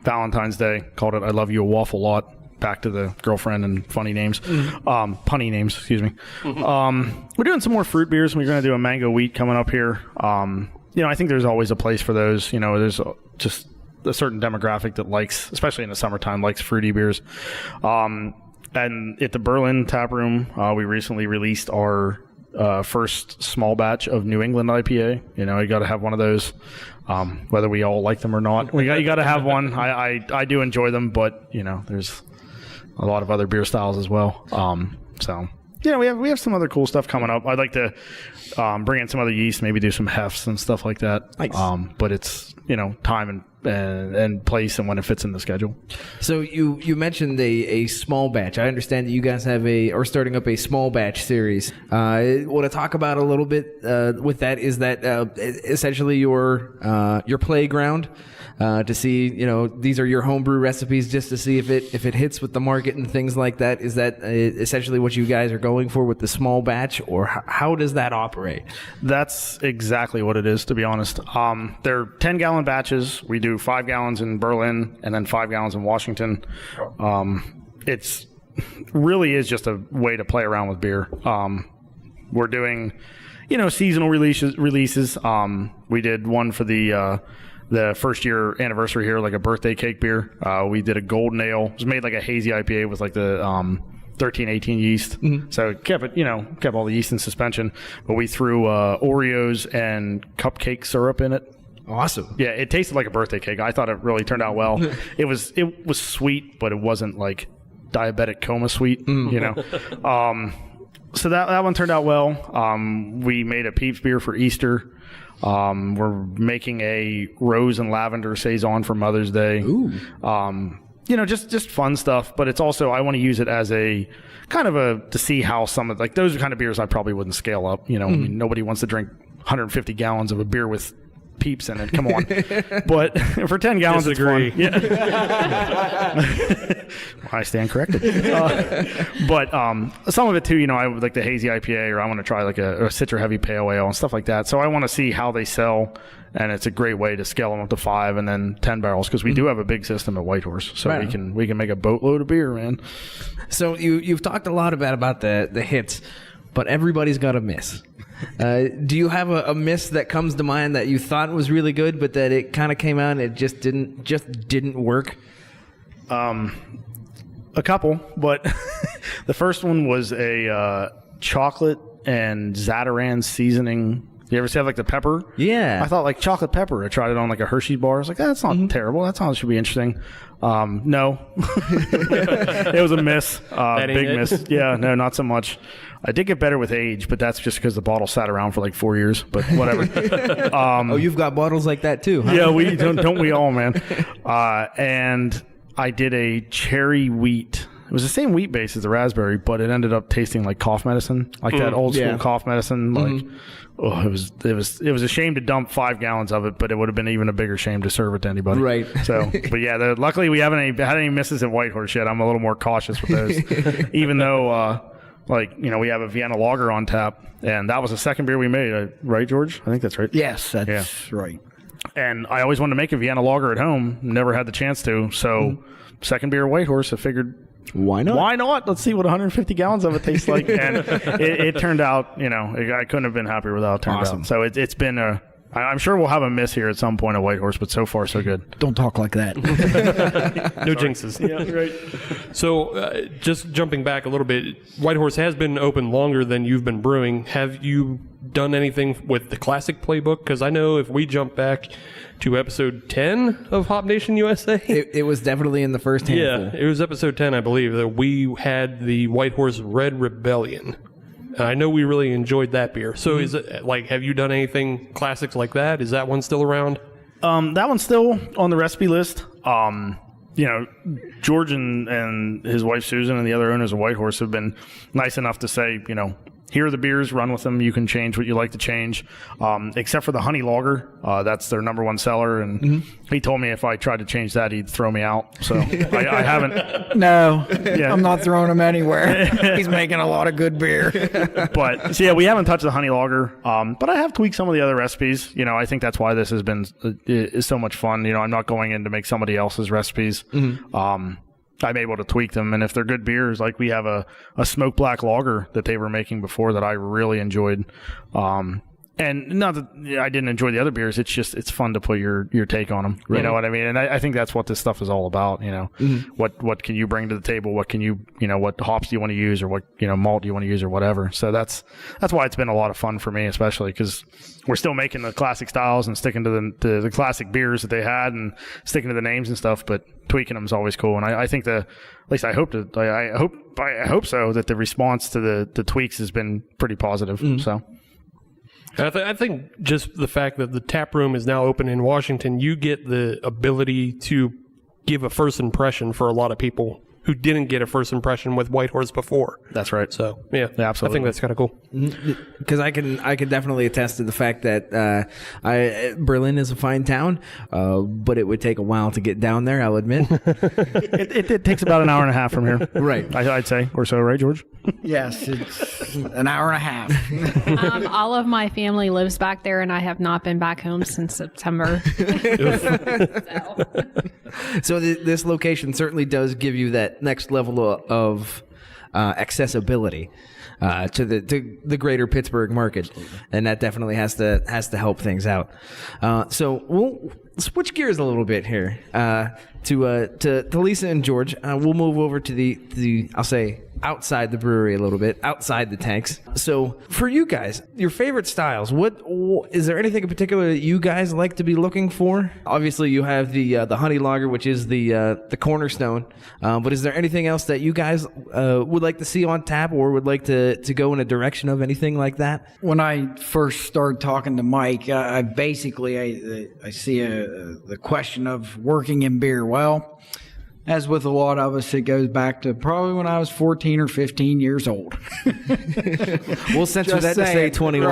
Valentine's Day. Called it "I Love You a Waffle Lot." Back to the girlfriend and funny names, punny names. Excuse me. We're doing some more fruit beers. We're going to do a mango wheat coming up here. I think there's always a place for those. There's just a certain demographic that likes, especially in the summertime, likes fruity beers. And at the Berlin taproom, we recently released our first small batch of New England IPA. You got to have one of those, whether we all like them or not. You got to have one. I do enjoy them, but there's a lot of other beer styles as well. We have some other cool stuff coming up. I'd like to bring in some other yeast, maybe do some hefts and stuff like that. Nice. But it's time and place and when it fits in the schedule. So you mentioned a small batch. I understand that you guys are starting up a small batch series. Want to talk about a little bit with that? Is that essentially your playground to see? These are your homebrew recipes, just to see if it hits with the market and things like that. Is that essentially what you guys are going for with the small batch, or how does that operate? That's exactly what it is, to be honest. They're 10-gallon batches. We do 5 gallons in Berlin and then 5 gallons in Washington. It's really is just a way to play around with beer. We're doing, seasonal releases. We did one for the first year anniversary here, like a birthday cake beer. We did a golden ale. It was made like a hazy IPA with like the 13-18 yeast. Mm-hmm. So it kept all the yeast in suspension. But we threw Oreos and cupcake syrup in it. Awesome. Yeah, it tasted like a birthday cake. I thought it really turned out well. It was sweet, but it wasn't like diabetic coma sweet, So that one turned out well. We made a Peeps beer for Easter. We're making a rose and lavender saison for Mother's Day. Ooh. Just fun stuff. But it's also, I want to use it as a kind of to see how some of, like, those are kind of beers I probably wouldn't scale up. I mean, nobody wants to drink 150 gallons of a beer with Peeps in it. Come on. But for 10 gallons, Disagree. it's fun. Yeah. I stand corrected. But some of it too, I would like the hazy IPA, or I want to try like a Citra heavy pale ale and stuff like that. So I want to see how they sell, and it's a great way to scale them up to 5 and then 10 barrels, because we do have a big system at Whitehorse, so Right. we can make a boatload of beer, man. So you've talked a lot about the hits, but everybody's got a miss. Do you have a miss that comes to mind that you thought was really good, but that it kind of came out and it just didn't work? A couple, but the first one was a chocolate and Zatarain seasoning. You ever see like the pepper? Yeah. I thought like chocolate pepper. I tried it on like a Hershey bar. I was like, that's not terrible. That sounds should be interesting. No, it was a miss. Big miss. Yeah, no, not so much. I did get better with age, but that's just because the bottle sat around for like 4 years. But whatever. You've got bottles like that too, huh? Yeah, we don't we all, man. And I did a cherry wheat. It was the same wheat base as the raspberry, but it ended up tasting like cough medicine, like that old school cough medicine. Like, it was a shame to dump 5 gallons of it, but it would have been even a bigger shame to serve it to anybody. Right. So, but yeah, luckily we haven't had any misses at Whitehorse yet. I'm a little more cautious with those, even though. We have a Vienna Lager on tap, and that was the second beer we made, right, George? I think that's right. Yes, that's right. And I always wanted to make a Vienna Lager at home, never had the chance to. So, second beer at Whitehorse, I figured, why not? Why not? Let's see what 150 gallons of it tastes like. And it turned out, I couldn't have been happier with how it turned out. So it's been I'm sure we'll have a miss here at some point at Whitehorse, but so far so good. Don't talk like that. No jinxes. Yeah, right. So, just jumping back a little bit, Whitehorse has been open longer than you've been brewing. Have you done anything with the classic playbook? Because I know if we jump back to episode 10 of Hop Nation USA. It was definitely in the first handful. Yeah, it was episode 10, I believe, that we had the Whitehorse Red Rebellion. And I know we really enjoyed that beer. So is it like, have you done anything classics like that? Is that one still around? That one's still on the recipe list. George and his wife Susan and the other owners of Whitehorse have been nice enough to say, here are the beers, run with them. You can change what you like to change, except for the honey lager. That's their number one seller. And he told me if I tried to change that, he'd throw me out. So I haven't. No, Yeah. I'm not throwing him anywhere. He's making a lot of good beer. But so yeah, we haven't touched the honey lager. But I have tweaked some of the other recipes. I think that's why this has been is so much fun. I'm not going in to make somebody else's recipes. I'm able to tweak them, and if they're good beers, like we have a smoke black lager that they were making before that I really enjoyed. And not that I didn't enjoy the other beers, it's fun to put your take on them. Right. You know what I mean? And I think that's what this stuff is all about. What can you bring to the table? What can you what hops do you want to use, or what malt do you want to use, or whatever. So that's why it's been a lot of fun for me, especially because we're still making the classic styles and sticking to the classic beers that they had and sticking to the names and stuff, but tweaking them is always cool. And I think at least I hope so, that the response to the tweaks has been pretty positive. So. I think just the fact that the tap room is now open in Washington, you get the ability to give a first impression for a lot of people who didn't get a first impression with Whitehorse before. That's right. So yeah, absolutely. I think that's kind of cool. Because I can definitely attest to the fact that Berlin is a fine town, but it would take a while to get down there, I'll admit. It takes about an hour and a half from here. Right. I'd say, or so, right, George? Yes, it's an hour and a half. All of my family lives back there, and I have not been back home since September. So this location certainly does give you that next level of accessibility to the greater Pittsburgh market, and that definitely has to help things out. So we'll switch gears a little bit here to Lisa and George. We'll move over to the I'll say outside the brewery a little bit, outside the tanks. So for you guys, your favorite styles, what is there anything in particular that you guys like to be looking for? Obviously, you have the honey lager, which is the cornerstone. But is there anything else that you guys would like to see on tap, or would like to go in a direction of anything like that? When I first started talking to Mike, I see the question of working in beer. Well, as with a lot of us, it goes back to probably when I was 14 or 15 years old. We'll censor that to say 21.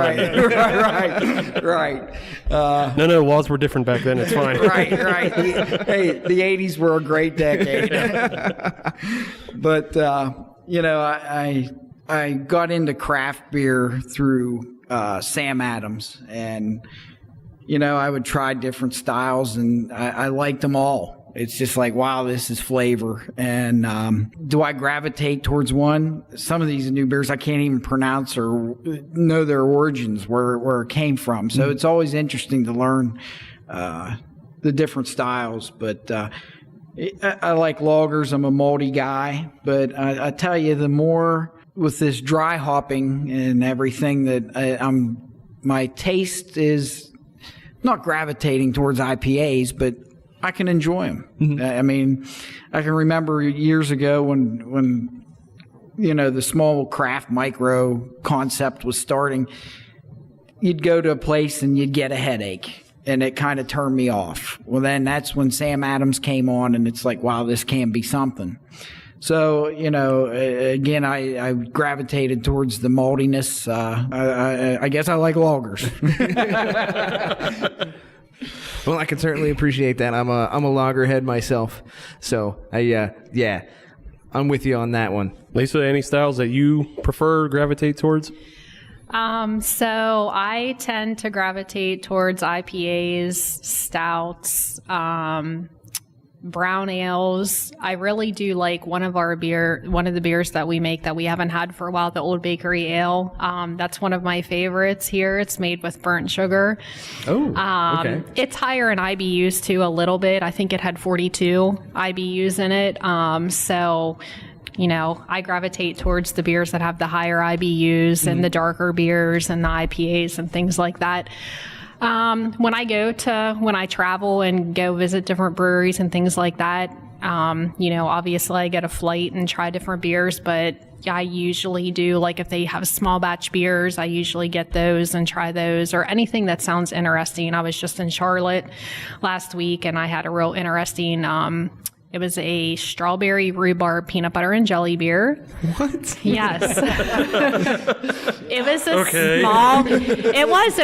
Right. No, laws were different back then. It's fine. Right. The 80s were a great decade. But, I got into craft beer through Sam Adams. And, I would try different styles, and I liked them all. It's just like, wow, this is flavor. And do I gravitate towards one? Some of these new beers I can't even pronounce or know their origins, where it came from. So it's always interesting to learn the different styles. But I like lagers. I'm a malty guy. But I tell you, the more with this dry hopping and everything that my taste is not gravitating towards IPAs, but I can enjoy them. Mm-hmm. I mean, I can remember years ago when the small craft micro concept was starting, you'd go to a place and you'd get a headache, and it kind of turned me off. Well, then that's when Sam Adams came on, and it's like, wow, this can be something. So, again, I gravitated towards the maltiness. I guess I like lagers. Well, I can certainly appreciate that. I'm a lagerhead myself, so I'm with you on that one. Lisa, any styles that you prefer, gravitate towards? So I tend to gravitate towards IPAs, stouts, brown ales. I really do like one of the beers that we make that we haven't had for a while, the Old Bakery Ale. That's one of my favorites here. It's made with burnt sugar. Oh, okay. It's higher in IBUs too, a little bit. I think it had 42 IBUs in it. So, I gravitate towards the beers that have the higher IBUs and the darker beers and the IPAs and things like that. When I travel and go visit different breweries and things like that, obviously I get a flight and try different beers, but I usually do, like if they have small batch beers, I usually get those and try those, or anything that sounds interesting. I was just in Charlotte last week and I had a real interesting, it was a strawberry rhubarb peanut butter and jelly beer. What? Yes. It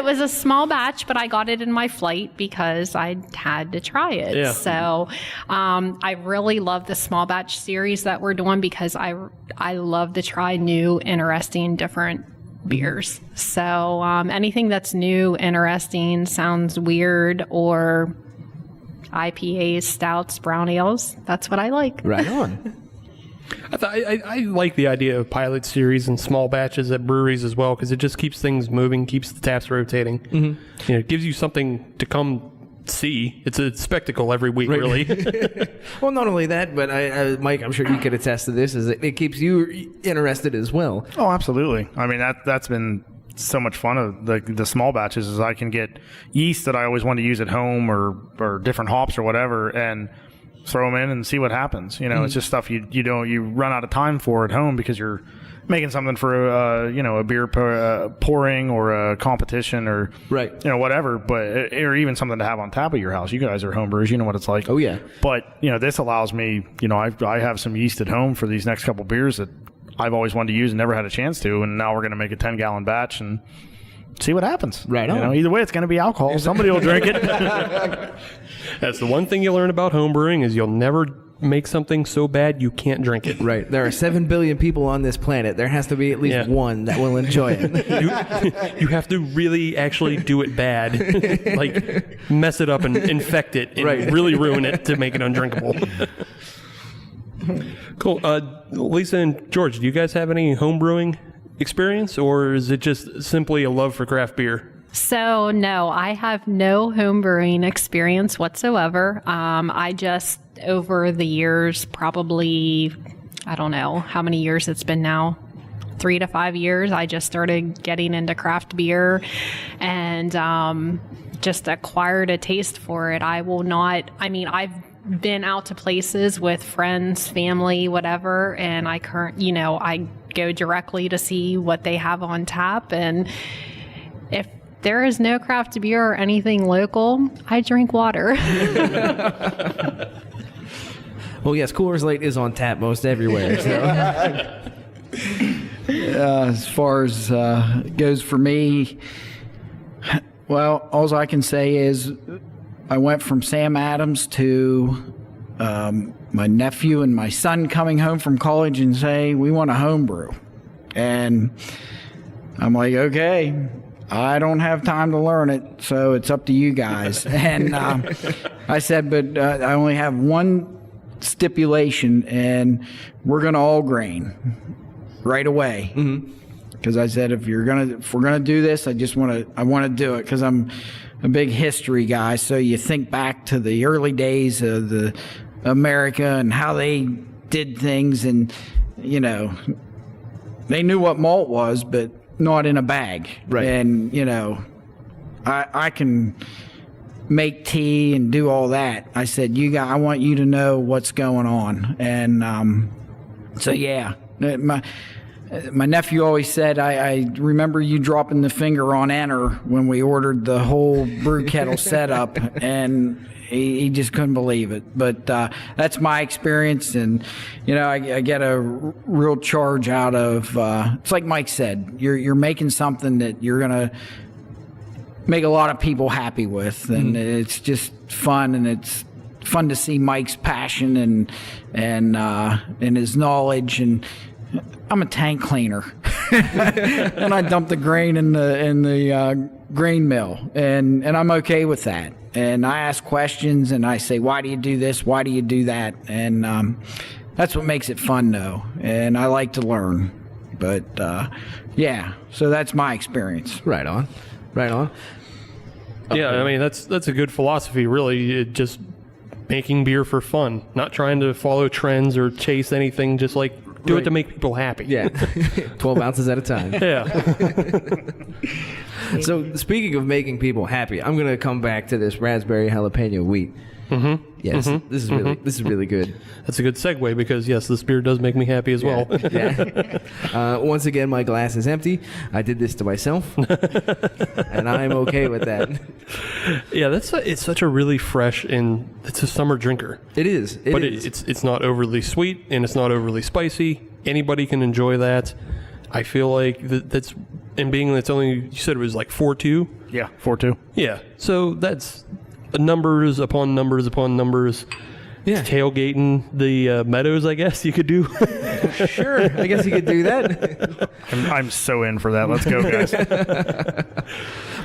was a small batch, but I got it in my flight because I had to try it. Yeah. So, I really love the small batch series that we're doing because I love to try new, interesting, different beers. So, anything that's new, interesting, sounds weird, or IPAs, stouts, brown ales. That's what I like. Right on. I like the idea of pilot series and small batches at breweries as well, because it just keeps things moving, keeps the taps rotating. Mm-hmm. It gives you something to come see. It's a spectacle every week, right. Really. Well, not only that, but Mike, I'm sure you could attest to this, is it keeps you interested as well. Oh, absolutely. I mean, that's been so much fun of the small batches, is I can get yeast that I always want to use at home or different hops or whatever, and throw them in and see what happens. It's just stuff you run out of time for at home because you're making something for a beer pouring or a competition or right, whatever, but or even something to have on tap at your house. You guys are homebrewers, you know what it's like. Oh yeah. But this allows me, I have some yeast at home for these next couple beers that I've always wanted to use and never had a chance to, and now we're going to make a 10-gallon batch and see what happens. Right on. Either way, it's going to be alcohol. Somebody will drink it. That's the one thing you learn about homebrewing, is you'll never make something so bad you can't drink it. Right. There are 7 billion people on this planet. There has to be at least one that will enjoy it. You have to really actually do it bad. Like mess it up and infect it and really ruin it to make it undrinkable. Cool. Lisa and George, do you guys have any homebrewing experience, or is it just simply a love for craft beer? So, no, I have no homebrewing experience whatsoever. I just, over the years, probably, I don't know how many years it's been now. 3 to 5 years, I just started getting into craft beer and just acquired a taste for it. I've been out to places with friends, family, whatever, and I go directly to see what they have on tap. And if there is no craft beer or anything local, I drink water. Well, yes, Coors Light is on tap most everywhere. So. As far as goes for me, well, all I can say is I went from Sam Adams to my nephew and my son coming home from college and say, we want a homebrew. And I'm like, okay, I don't have time to learn it, so it's up to you guys. And I said, but I only have one stipulation, and we're going to all grain right away. Because I said, if we're gonna do this, I want to do it because I'm a big history guy. So you think back to the early days of the America and how they did things, and they knew what malt was, but not in a bag. Right. And I can make tea and do all that. I said, I want you to know what's going on. And so yeah, my nephew always said, I remember you dropping the finger on enter when we ordered the whole brew kettle setup, and he just couldn't believe it. But that's my experience, and I get a real charge out of. It's like Mike said, you're making something that you're gonna make a lot of people happy with, and it's just fun, and it's fun to see Mike's passion and his knowledge. And I'm a tank cleaner, and I dump the grain in the grain mill, and I'm okay with that. And I ask questions, and I say, why do you do this? Why do you do that? And that's what makes it fun, though. And I like to learn. But yeah, so that's my experience. Right on. Yeah, I mean that's a good philosophy, really. Just making beer for fun, not trying to follow trends or chase anything. Just like do it to make people happy. Yeah, 12 ounces at a time. Yeah. So speaking of making people happy, I'm going to come back to this raspberry jalapeno wheat. Yes, this is really good. That's a good segue because yes, this beer does make me happy as well. Yeah. Once again, my glass is empty. I did this to myself, and I'm okay with that. Yeah, it's such a really fresh and it's a summer drinker. It is. It's not overly sweet and it's not overly spicy. Anybody can enjoy that. I feel like that's, and being that's only, you said it was like 4.2? Yeah, 4.2. Yeah, so that's numbers upon numbers upon numbers. Yeah. Tailgating the Meadows, I guess you could do. Sure, I guess you could do that. I'm so in for that. Let's go, guys.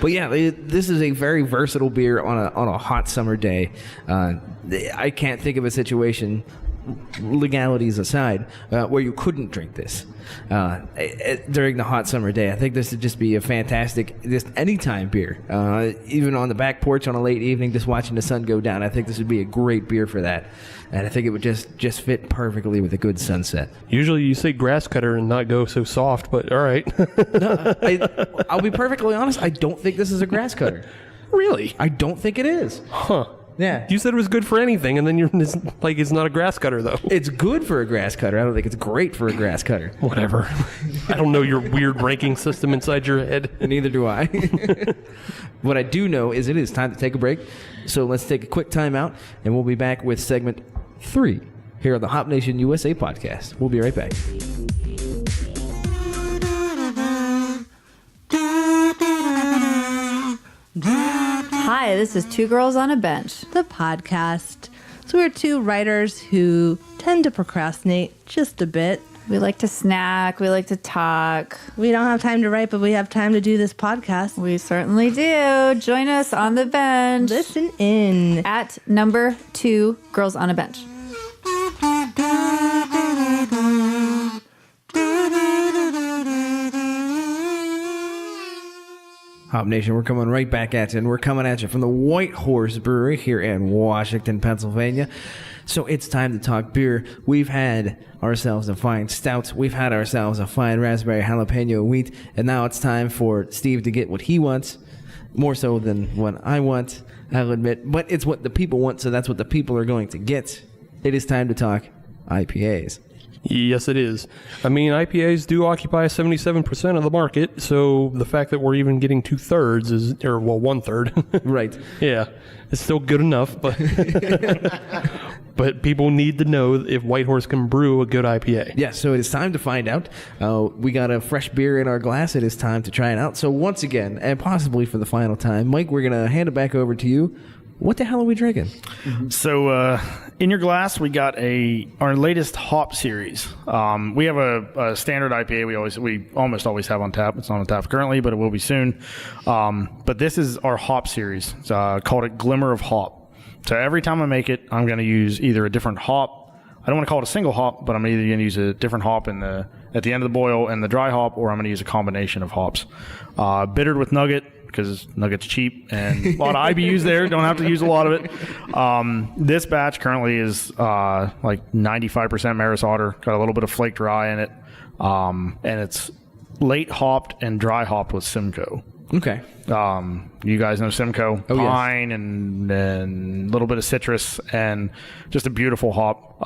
But yeah, this is a very versatile beer on a hot summer day. I can't think of a situation, legalities aside, where you couldn't drink this during the hot summer day. I think this would just be a fantastic, just anytime beer. Even on the back porch on a late evening, just watching the sun go down. I think this would be a great beer for that. And I think it would just fit perfectly with a good sunset. Usually you say grass cutter and not go so soft, but all right. No, I'll be perfectly honest, I don't think this is a grass cutter. Really? I don't think it is. Huh. Yeah. You said it was good for anything, and then it's not a grass cutter, though. It's good for a grass cutter. I don't think it's great for a grass cutter. Whatever. I don't know your weird ranking system inside your head. Neither do I. What I do know is it is time to take a break. So let's take a quick time out, and we'll be back with segment 3 here on the Hop Nation USA podcast. We'll be right back. Hi, this is Two Girls on a Bench, the podcast. So we're two writers who tend to procrastinate just a bit. We like to snack. We like to talk. We don't have time to write, but we have time to do this podcast. We certainly do. Join us on the bench. Listen in. At number 2 Girls on a Bench. Hop Nation, we're coming right back at you, and we're coming at you from the Whitehorse Brewery here in Washington, Pennsylvania. So it's time to talk beer. We've had ourselves a fine stout. We've had ourselves a fine raspberry jalapeno wheat. And now it's time for Steve to get what he wants. More so than what I want, I'll admit. But it's what the people want, so that's what the people are going to get. It is time to talk IPAs. Yes, it is. I mean, IPAs do occupy 77% of the market, so the fact that we're even getting 2/3 is, or well, 1/3. Right. Yeah, it's still good enough, but but people need to know if Whitehorse can brew a good IPA. Yes, so it is time to find out. We got a fresh beer in our glass. It is time to try it out. So once again, and possibly for the final time, Mike, we're going to hand it back over to you. What the hell are we drinking? So in your glass, we got our latest hop series. We have a standard IPA we almost always have on tap. It's not on tap currently, but it will be soon. But this is our hop series. It's called it Glimmer of Hop. So every time I make it, I'm going to use either a different hop. I don't want to call it a single hop, but I'm either going to use a different hop at the end of the boil and the dry hop, or I'm going to use a combination of hops. Bittered with Nugget, because Nugget's cheap and a lot of IBUs there. Don't have to use a lot of it. This batch currently is like 95% Maris Otter. Got a little bit of flake dry in it. And it's late hopped and dry hopped with Simcoe. Okay. You guys know Simcoe. Oh, Pine and a little bit of citrus and just a beautiful hop.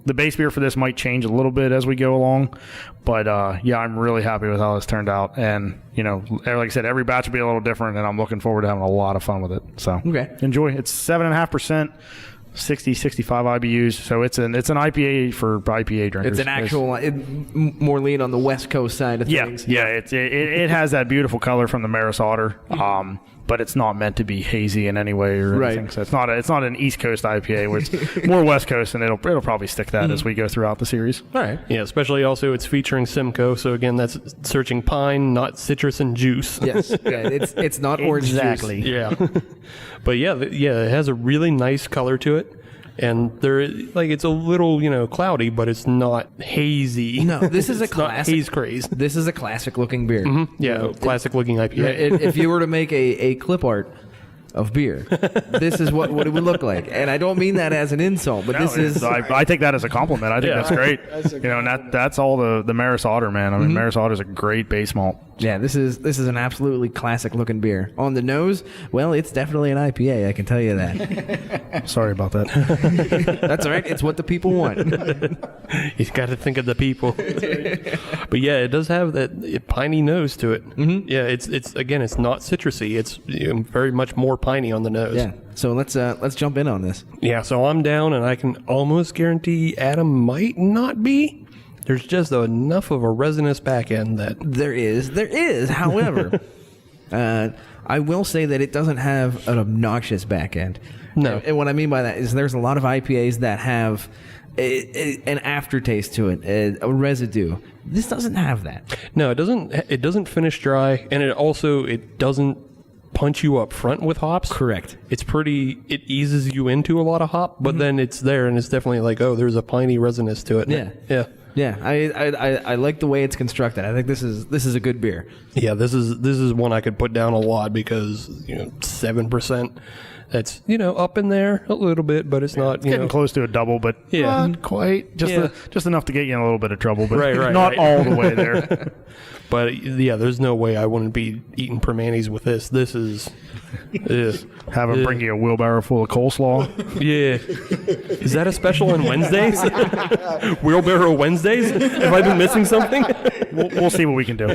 The base beer for this might change a little bit as we go along, but yeah, I'm really happy with how this turned out. And, you know, like I said, every batch will be a little different, and I'm looking forward to having a lot of fun with it. So enjoy. It's 7.5%, 65 IBUs. So it's an IPA for IPA drinkers. It's an actual, more lean on the West Coast side of things. Yeah. It has that beautiful color from the Maris Otter. But it's not meant to be hazy in any way or anything. So it's not an East Coast IPA, where it's more West Coast, and it'll probably stick that as we go throughout the series. All right. Yeah, especially also it's featuring Simcoe, so again, that's searching pine, not citrus and juice. Yes. Yeah, it's not orange exactly. juice. Yeah. But yeah, it has a really nice color to it. And it's a little, cloudy, but it's not hazy. No, this is a It's not classic haze craze. This is a classic looking beer. Yeah, classic looking IPA. Yeah, if you were to make a clip art of beer, this is what it would look like. And I don't mean that as an insult, but I take that as a compliment. I think that's great. And that's all the Maris Otter, man. I mean, Maris Otter is a great base malt. Yeah, this is an absolutely classic looking beer. On the nose, well, it's definitely an IPA, I can tell you that. Sorry about that. That's all right. It's what the people want. You got to think of the people. But yeah, it does have that piney nose to it. Yeah, it's not citrusy. It's very much more piney on the nose. Yeah. So let's jump in on this. Yeah, so I'm down, and I can almost guarantee Adam might not be. There's just enough of a resinous back end that there is. However, I will say that it doesn't have an obnoxious back end. No. And what I mean by that is there's a lot of IPAs that have an aftertaste to it, a residue. This doesn't have that. No, it doesn't. It doesn't finish dry, and it doesn't punch you up front with hops. Correct. It eases you into a lot of hop, but then it's there, and it's definitely like, oh, there's a piney resinous to it. Yeah. Yeah, I like the way it's constructed. I think this is a good beer. Yeah, this is one I could put down a lot because 7%. That's up in there a little bit, but it's not getting close to a double, but not quite. Just enough to get you in a little bit of trouble, but not all the way there. But yeah, there's no way I wouldn't be eating permanis with this. This is have them bring you a wheelbarrow full of coleslaw. Yeah, is that a special on Wednesdays? Wheelbarrow Wednesdays? Have I been missing something? We'll see what we can do.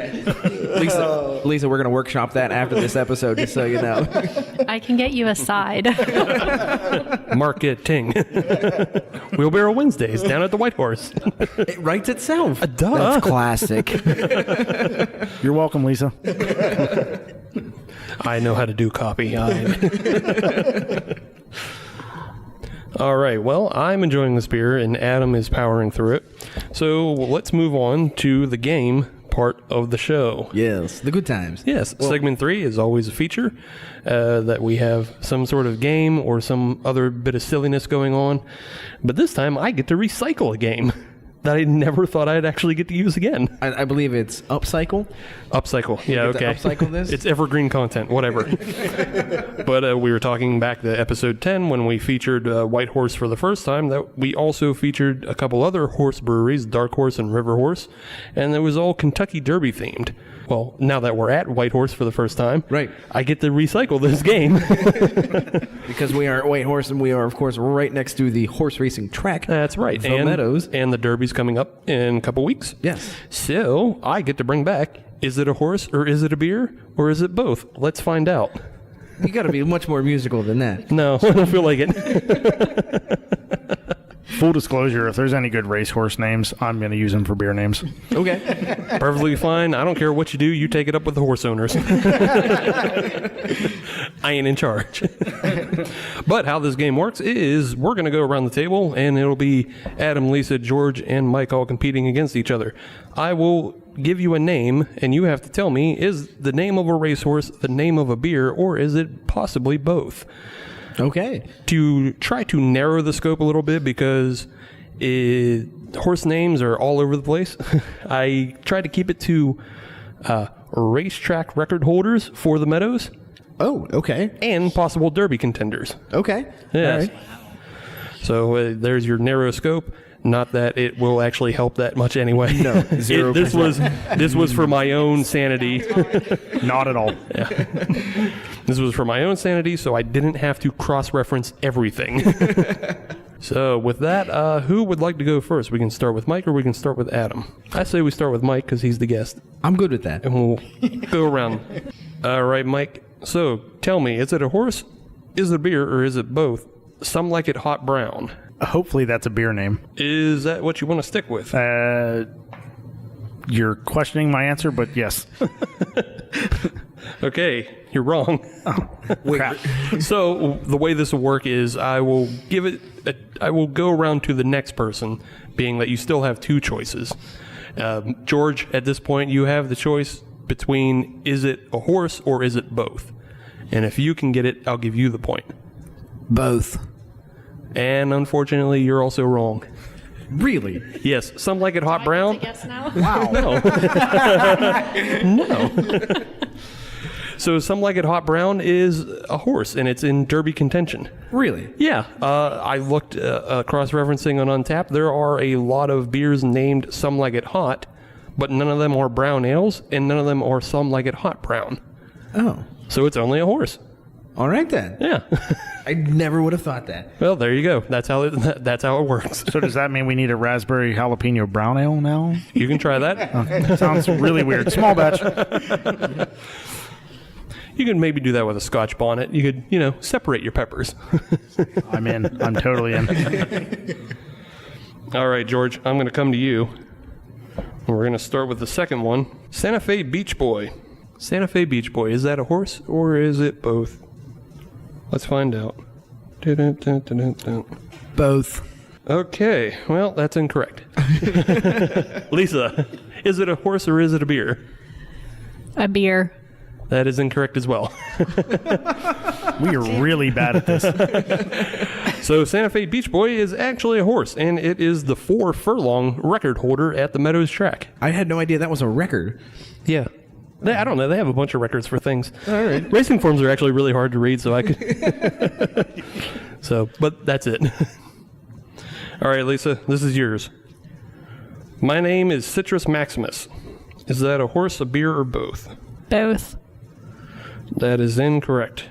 Lisa, we're gonna workshop that after this episode, just so you know. I can get you a side. Marketing. Wheelbarrow Wednesdays down at the Whitehorse. It writes itself. Duh. That's classic. You're welcome, Lisa. I know how to do copy. All right. Well, I'm enjoying this beer, and Adam is powering through it. So let's move on to the game part of the show. Yes, the good times. Yes, segment 3 is always a feature that we have some sort of game or some other bit of silliness going on. But this time I get to recycle a game. that I never thought I'd actually get to use again. I believe it's upcycle. Upcycle. Yeah, Get to okay. upcycle this? It's evergreen content, whatever. But we were talking back to episode 10 when we featured Whitehorse for the first time, that we also featured a couple other horse breweries, Dark Horse and River Horse, and it was all Kentucky Derby themed. Well, now that we're at Whitehorse for the first time, Right. I get to recycle this game. Because we are at Whitehorse, and we are, of course, right next to the horse racing track. That's right. The Meadows. And the Derby's coming up in a couple weeks. Yes. So I get to bring back, is it a horse or is it a beer or is it both? Let's find out. You got to be much more musical than that. No, I don't feel like it. Full disclosure, if there's any good racehorse names, I'm going to use them for beer names. Okay. Perfectly fine. I don't care what you do. You take it up with the horse owners. I ain't in charge. But how this game works is we're going to go around the table, and it'll be Adam, Lisa, George, and Mike all competing against each other. I will give you a name, and you have to tell me, is the name of a racehorse the name of a beer, or is it possibly both? Okay. To try to narrow the scope a little bit, because horse names are all over the place, I tried to keep it to racetrack record holders for the Meadows. Oh, okay. And possible Derby contenders. Okay. Yes. All right. So there's your narrow scope. Not that it will actually help that much anyway. No, 0%. This was for my own sanity. Not at all. Yeah. This was for my own sanity, so I didn't have to cross-reference everything. So with that, who would like to go first? We can start with Mike or we can start with Adam. I say we start with Mike because he's the guest. I'm good with that. And we'll go around. All right, Mike. So tell me, is it a horse, is it a beer, or is it both? Some like it hot brown. Hopefully that's a beer name. Is that what you want to stick with? You're questioning my answer, but yes. Okay, you're wrong. Crap. So the way this will work is I will go around to the next person, being that you still have two choices. George, at this point, you have the choice between is it a horse or is it both? And if you can get it, I'll give you the point. Both. And unfortunately, you're also wrong. Really? Yes, some like it hot brown. Guess now. Wow. No. So some like it hot brown is a horse, and it's in Derby contention. Really? Yeah. I looked cross-referencing on Untappd. There are a lot of beers named Some Like It Hot, but none of them are brown ales, and none of them are Some Like It Hot brown. Oh. So it's only a horse. All right then. Yeah. I never would have thought that. Well, there you go. That's how it works. So does that mean we need a raspberry jalapeno brown ale now? You can try that. Sounds really weird. Small batch. You can maybe do that with a Scotch bonnet. You could, separate your peppers. I'm in. I'm totally in. All right, George, I'm going to come to you. We're going to start with the second one. Santa Fe Beach Boy. Santa Fe Beach Boy, is that a horse or is it both? Let's find out. Both. Okay, well, that's incorrect. Lisa, is it a horse or is it a beer? A beer. That is incorrect as well. We are really bad at this. So Santa Fe Beach Boy is actually a horse, and it is the 4 furlong record holder at the Meadows track. I had no idea that was a record. Yeah. I don't know. They have a bunch of records for things. All right. Racing forms are actually really hard to read, so I could... but that's it. All right, Lisa, this is yours. My name is Citrus Maximus. Is that a horse, a beer, or both? Both. That is incorrect.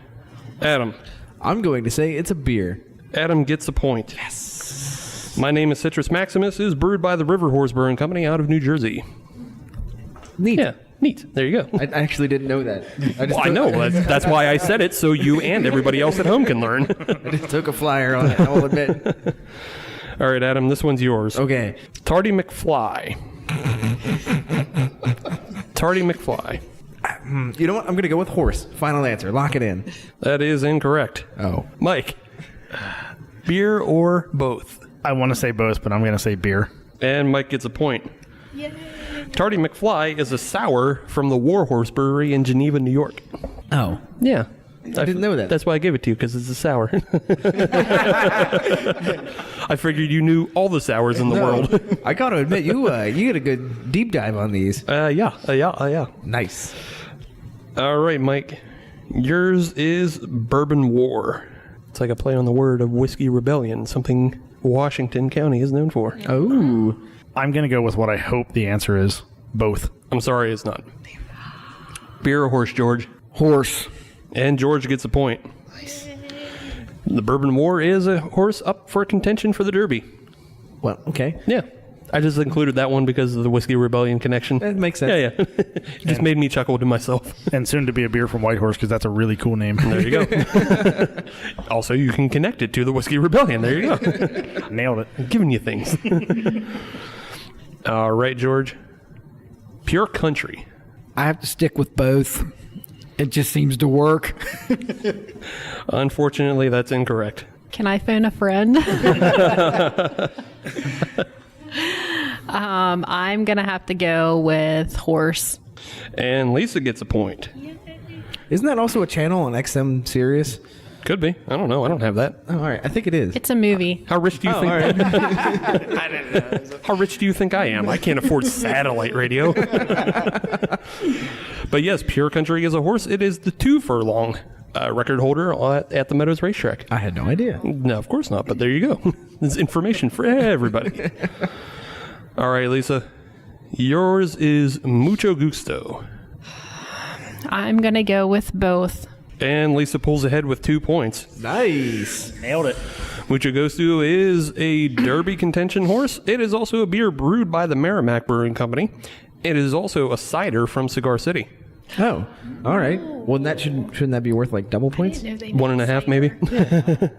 Adam. I'm going to say it's a beer. Adam gets a point. Yes. My name is Citrus Maximus, is brewed by the River Horse Brewing Company out of New Jersey. Neat. Yeah, neat. There you go. I actually didn't know that. I know. That's why I said it, so you and everybody else at home can learn. I just took a flyer on it, I will admit. All right, Adam, this one's yours. Okay. Tardy McFly. Tardy McFly. You know what? I'm going to go with horse. Final answer. Lock it in. That is incorrect. Oh. Mike. Beer or both? I want to say both, but I'm going to say beer. And Mike gets a point. Yay. Tardy McFly is a sour from the Whitehorse Brewery in Geneva, New York. Oh. Yeah. I didn't know that. That's why I gave it to you, because it's a sour. I figured you knew all the sours in the world. I got to admit, you get a good deep dive on these. Yeah. Nice. All right, Mike. Yours is Bourbon War. It's like a play on the word of Whiskey Rebellion, something Washington County is known for. Oh. I'm going to go with what I hope the answer is. Both. I'm sorry, it's not. Beer or horse, George? Horse. And George gets a point. Nice. The Bourbon War is a horse up for contention for the Derby. Well, okay. Yeah. I just included that one because of the Whiskey Rebellion connection. That makes sense. Yeah. It just made me chuckle to myself. And soon to be a beer from Whitehorse, because that's a really cool name. There you go. Also, you can connect it to the Whiskey Rebellion. There you go. Nailed it. I'm giving you things. All right, George. Pure Country. I have to stick with both. It just seems to work. Unfortunately, that's incorrect. Can I phone a friend? I'm going to have to go with horse. And Lisa gets a point. Isn't that also a channel on XM Sirius? Could be. I don't know. I don't have that. Oh, all right. I think it is. It's a movie. How rich do you think? All right. I didn't know. How rich do you think I am? I can't afford satellite radio. But yes, Pure Country is a horse. It is the 2 furlong record holder at the Meadows Racetrack. I had no idea. No, of course not. But there you go. There's information for everybody. All right, Lisa. Yours is Mucho Gusto. I'm going to go with both. And Lisa pulls ahead with 2 points. Nice. Nailed it. Mucho Gusto is a Derby contention horse. It is also a beer brewed by the Merrimack Brewing Company. It is also a cider from Cigar City. Oh, all right. Well, shouldn't that be worth like double points? 1.5 maybe.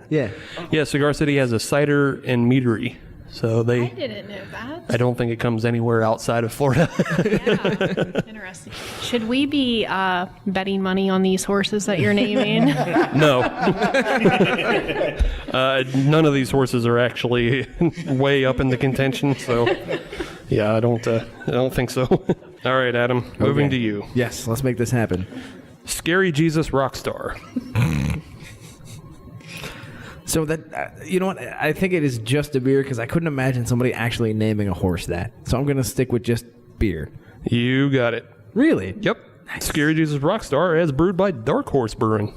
Yeah. Yeah, Cigar City has a cider and meadery. So I didn't know that. I don't think it comes anywhere outside of Florida. Yeah, interesting. Should we be betting money on these horses that you're naming? No. None of these horses are actually way up in the contention. So, yeah, I don't think so. All right, Adam, moving to you. Yes, let's make this happen. Scary Jesus Rockstar. So that, you know what? I think it is just a beer because I couldn't imagine somebody actually naming a horse that. So I'm going to stick with just beer. You got it. Really? Yep. Nice. Scary Jesus Rockstar as brewed by Dark Horse Brewing.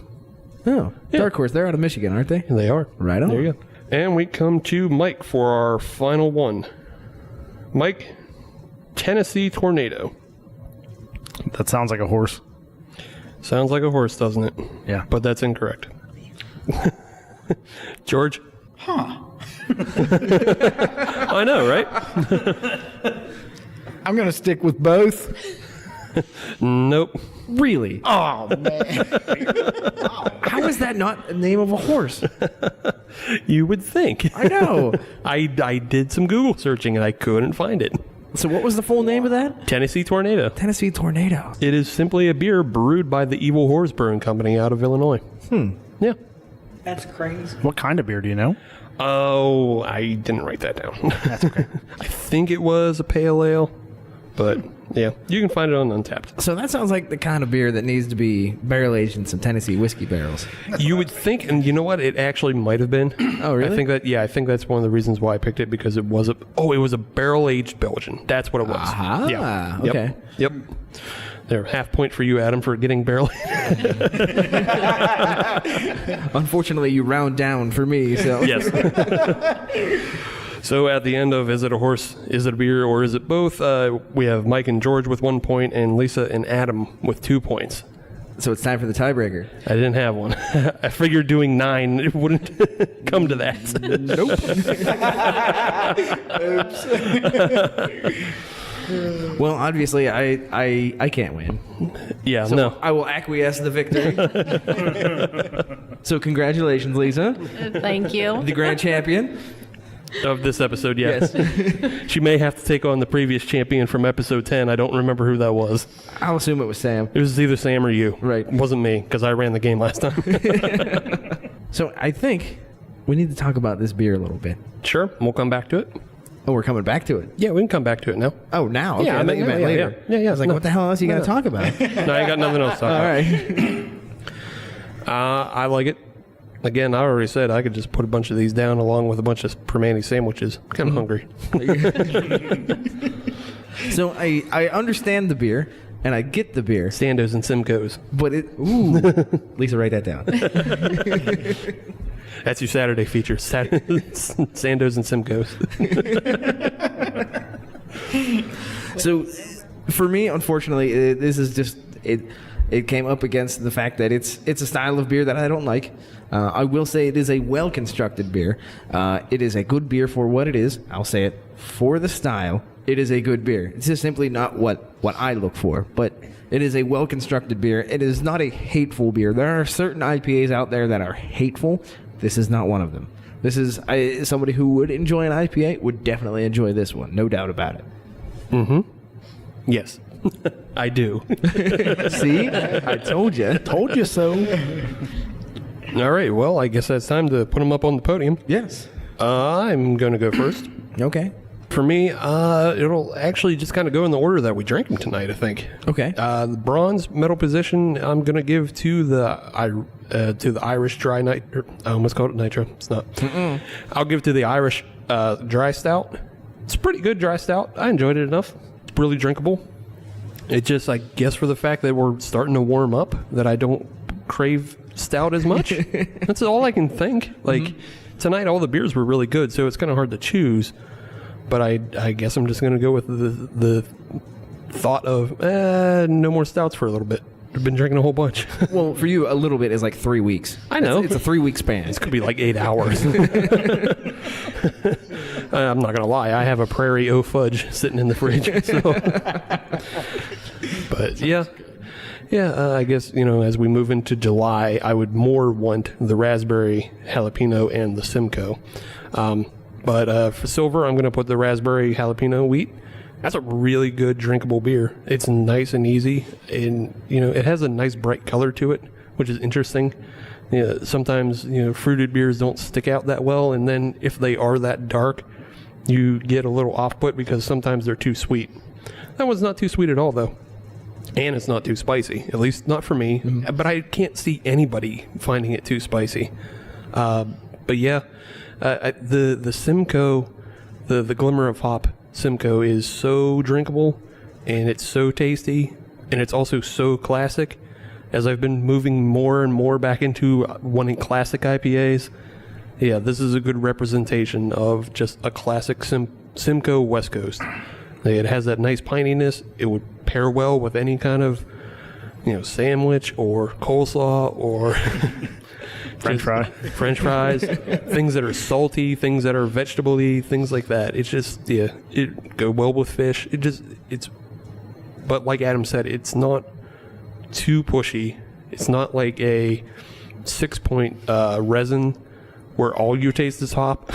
Oh, Yeah. Dark Horse. They're out of Michigan, aren't they? They are. Right on. There you go. And we come to Mike for our final one. Mike, Tennessee Tornado. That sounds like a horse. Sounds like a horse, doesn't it? Yeah. But that's incorrect. George? Huh. I know, right? I'm going to stick with both. Nope. Really? Oh, man. How is that not the name of a horse? You would think. I know. I did some Google searching and I couldn't find it. So what was the full name of that? Tennessee Tornado. Tennessee Tornado. It is simply a beer brewed by the Evil Horse Brewing Company out of Illinois. Yeah. That's crazy. What kind of beer do you know? Oh, I didn't write that down. That's okay. I think it was a pale ale, but yeah, you can find it on Untapped. So that sounds like the kind of beer that needs to be barrel aged in some Tennessee whiskey barrels. You would think, and you know what? It actually might have been. Oh, really? I think that's one of the reasons why I picked it because it was a barrel aged Belgian. That's what it was. Aha, Yeah. okay. Yep. There, half point for you, Adam, for getting barrel. Unfortunately, you round down for me. So Yes. So at the end of Is It a Horse, Is It a Beer, or Is It Both? We have Mike and George with 1 point and Lisa and Adam with 2 points. So it's time for the tiebreaker. I didn't have one. I figured doing 9 it wouldn't come to that. Well, obviously, I can't win. Yeah, So no. I will acquiesce the victory. So congratulations, Lisa, Thank you. the grand champion. Of this episode, yes. Yes. She may have to take on the previous champion from episode 10. I don't remember who that was. I'll assume it was Sam. It was either Sam or you. Right. It wasn't me, because I ran the game last time. So I think we need to talk about this beer a little bit. Sure, we'll come back to it. Oh, we're coming back to it. Yeah, we can come back to it now. Oh, now? Okay, Yeah, I thought you meant yeah, later. yeah. Yeah, I was like, no. what the hell else are you going No. to talk about? No, I got nothing else to talk All about. right. I like it. Again, I already said I could just put a bunch of these down along with a bunch of permane sandwiches. I'm kind of hungry. So I understand the beer, and I get the beer. Sandos and Simcoes. But Lisa, write that down. That's your Saturday feature. Sandos and Simcoes. So, for me, unfortunately, this is just it came up against the fact that it's a style of beer that I don't like. I will say it is a well-constructed beer. It is a good beer for what it is. I'll say it. For the style, it is a good beer. It's just simply not what I look for, but it is a well-constructed beer. It is not a hateful beer. There are certain IPAs out there that are hateful. This is not one of them. This is somebody who would enjoy an IPA would definitely enjoy this one, no doubt about it. Mm-hmm. Yes, I do. See? I told you. Told you so. All right, well, I guess that's time to put them up on the podium. Yes. I'm going to go first. Okay. For me, it'll actually just kind of go in the order that we drank them tonight, I think. Okay. The bronze medal position, I'm going to give to the Irish dry nitro. I almost called it nitro. It's not. I'll give to the Irish dry stout. It's a pretty good dry stout. I enjoyed it enough. It's really drinkable. It just, I guess, for the fact that we're starting to warm up, that I don't crave stout as much. That's all I can think. Like, tonight all the beers were really good, so it's kind of hard to choose. But I guess I'm just going to go with the thought of no more stouts for a little bit. I've been drinking a whole bunch. Well, for you, a little bit is like 3 weeks. I know. It's a 3-week span. This could be like 8 hours. I'm not going to lie. I have a Prairie O Fudge sitting in the fridge. So. But yeah, I guess, as we move into July, I would more want the raspberry jalapeno and the Simcoe. But for silver, I'm going to put the raspberry jalapeno wheat. That's a really good drinkable beer. It's nice and easy, and it has a nice bright color to it, which is interesting. Sometimes fruited beers don't stick out that well, and then if they are that dark, you get a little off-put because sometimes they're too sweet. That one's not too sweet at all, though, and it's not too spicy. At least not for me. But I can't see anybody finding it too spicy. But yeah, the Simcoe, the Glimmer of Hop Simcoe is so drinkable, and it's so tasty, and it's also so classic. As I've been moving more and more back into wanting classic IPAs, yeah, this is a good representation of just a classic Simcoe West Coast. It has that nice pininess. It would pair well with any kind of, sandwich or coleslaw or French fries, things that are salty, things that are vegetable-y, things like that. It's just, it go well with fish. But like Adam said, it's not too pushy. It's not like a 6-point resin where all you taste is hop.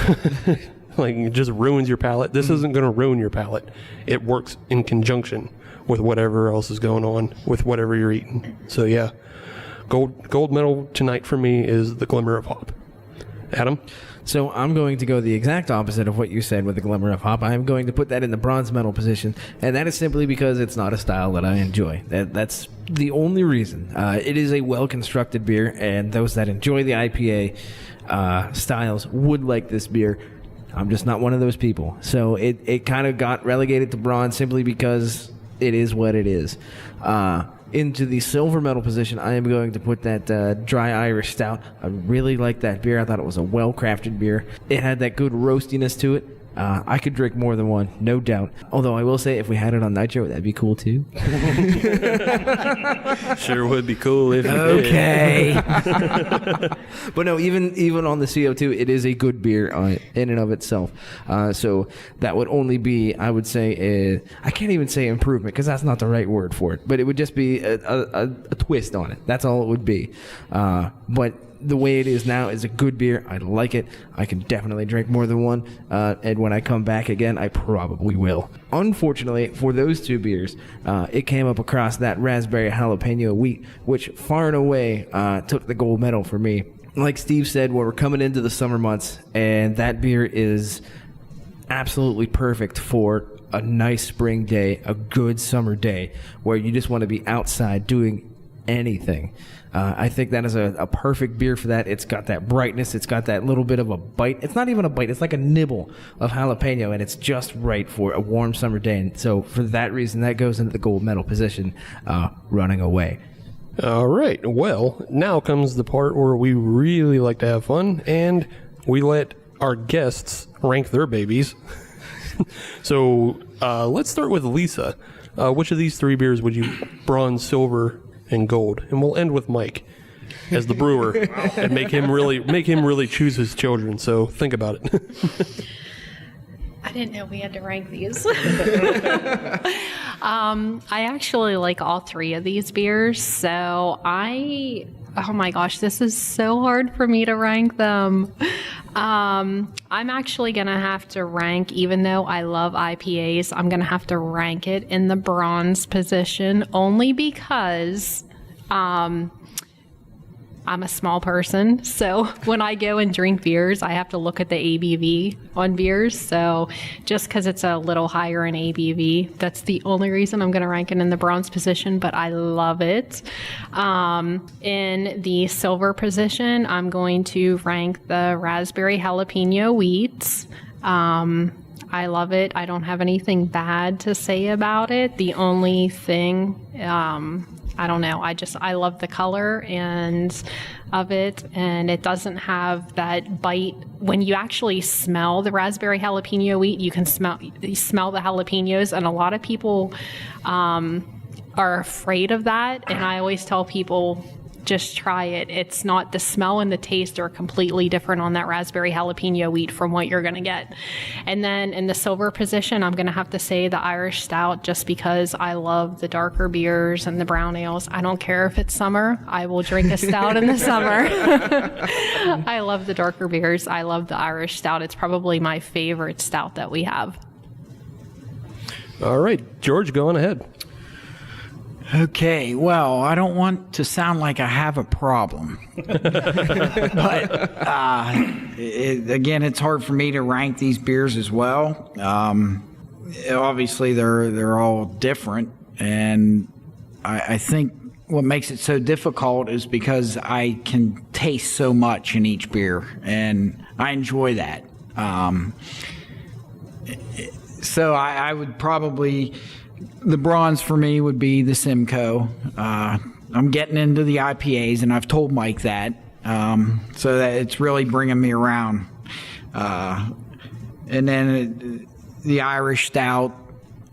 Like, it just ruins your palate. This isn't going to ruin your palate. It works in conjunction with whatever else is going on with whatever you're eating. So yeah, gold medal tonight for me is the Glimmer of Hop. Adam? So I'm going to go the exact opposite of what you said with the Glimmer of Hop. I'm going to put that in the bronze medal position, and that is simply because it's not a style that I enjoy. That's the only reason. It is a well-constructed beer, and those that enjoy the IPA styles would like this beer. I'm just not one of those people. So it kind of got relegated to bronze simply because it is what it is. Into the silver medal position, I am going to put that dry Irish stout. I really like that beer. I thought it was a well-crafted beer. It had that good roastiness to it. I could drink more than one, no doubt. Although I will say, if we had it on nitro, that'd be cool too. Sure would be cool if you okay. But no, even on the CO2, it is a good beer in and of itself. So that would only be, I would say, I can't even say improvement because that's not the right word for it. But it would just be a twist on it. That's all it would be. But the way it is now is a good beer. I like it. I can definitely drink more than one. And when I come back again, I probably will. Unfortunately, for those two beers, it came up across that raspberry jalapeno wheat, which far and away took the gold medal for me. Like Steve said, we're coming into the summer months, and that beer is absolutely perfect for a nice spring day, a good summer day, where you just want to be outside doing anything. I think that is a perfect beer for that. It's got that brightness. It's got that little bit of a bite. It's not even a bite. It's like a nibble of jalapeno, and it's just right for a warm summer day. And so for that reason, that goes into the gold medal position, running away. All right. Well, now comes the part where we really like to have fun, and we let our guests rank their babies. So let's start with Lisa. Which of these 3 beers would you bronze, silver, and gold? And we'll end with Mike as the brewer and make him really choose his children. So think about it. I didn't know we had to rank these. I actually like all 3 of these beers. So oh my gosh, this is so hard for me to rank them. I'm actually going to have to rank, even though I love IPAs, I'm going to have to rank it in the bronze position only because I'm a small person. So when I go and drink beers, I have to look at the ABV on beers. So just because it's a little higher in ABV, that's the only reason I'm going to rank it in the bronze position, but I love it. In the silver position, I'm going to rank the raspberry jalapeno wheat. I love it. I don't have anything bad to say about it. The only thing, I don't know. I love the color of it, and it doesn't have that bite. When you actually smell the raspberry jalapeno wheat, you smell the jalapenos, and a lot of people are afraid of that. And I always tell people, just try it. It's not, the smell and the taste are completely different on that raspberry jalapeno wheat from what you're going to get. And then in the silver position, I'm going to have to say the Irish Stout, just because I love the darker beers and the brown ales. I don't care if it's summer. I will drink a stout in the summer. I love the darker beers. I love the Irish Stout. It's probably my favorite stout that we have. All right, George, go on ahead. Okay, well, I don't want to sound like I have a problem, but again, it's hard for me to rank these beers as well. Obviously, they're all different, and I think what makes it so difficult is because I can taste so much in each beer, and I enjoy that. So I would probably... The bronze for me would be the Simcoe. I'm getting into the IPAs, and I've told Mike that. So that it's really bringing me around. And then the Irish Stout,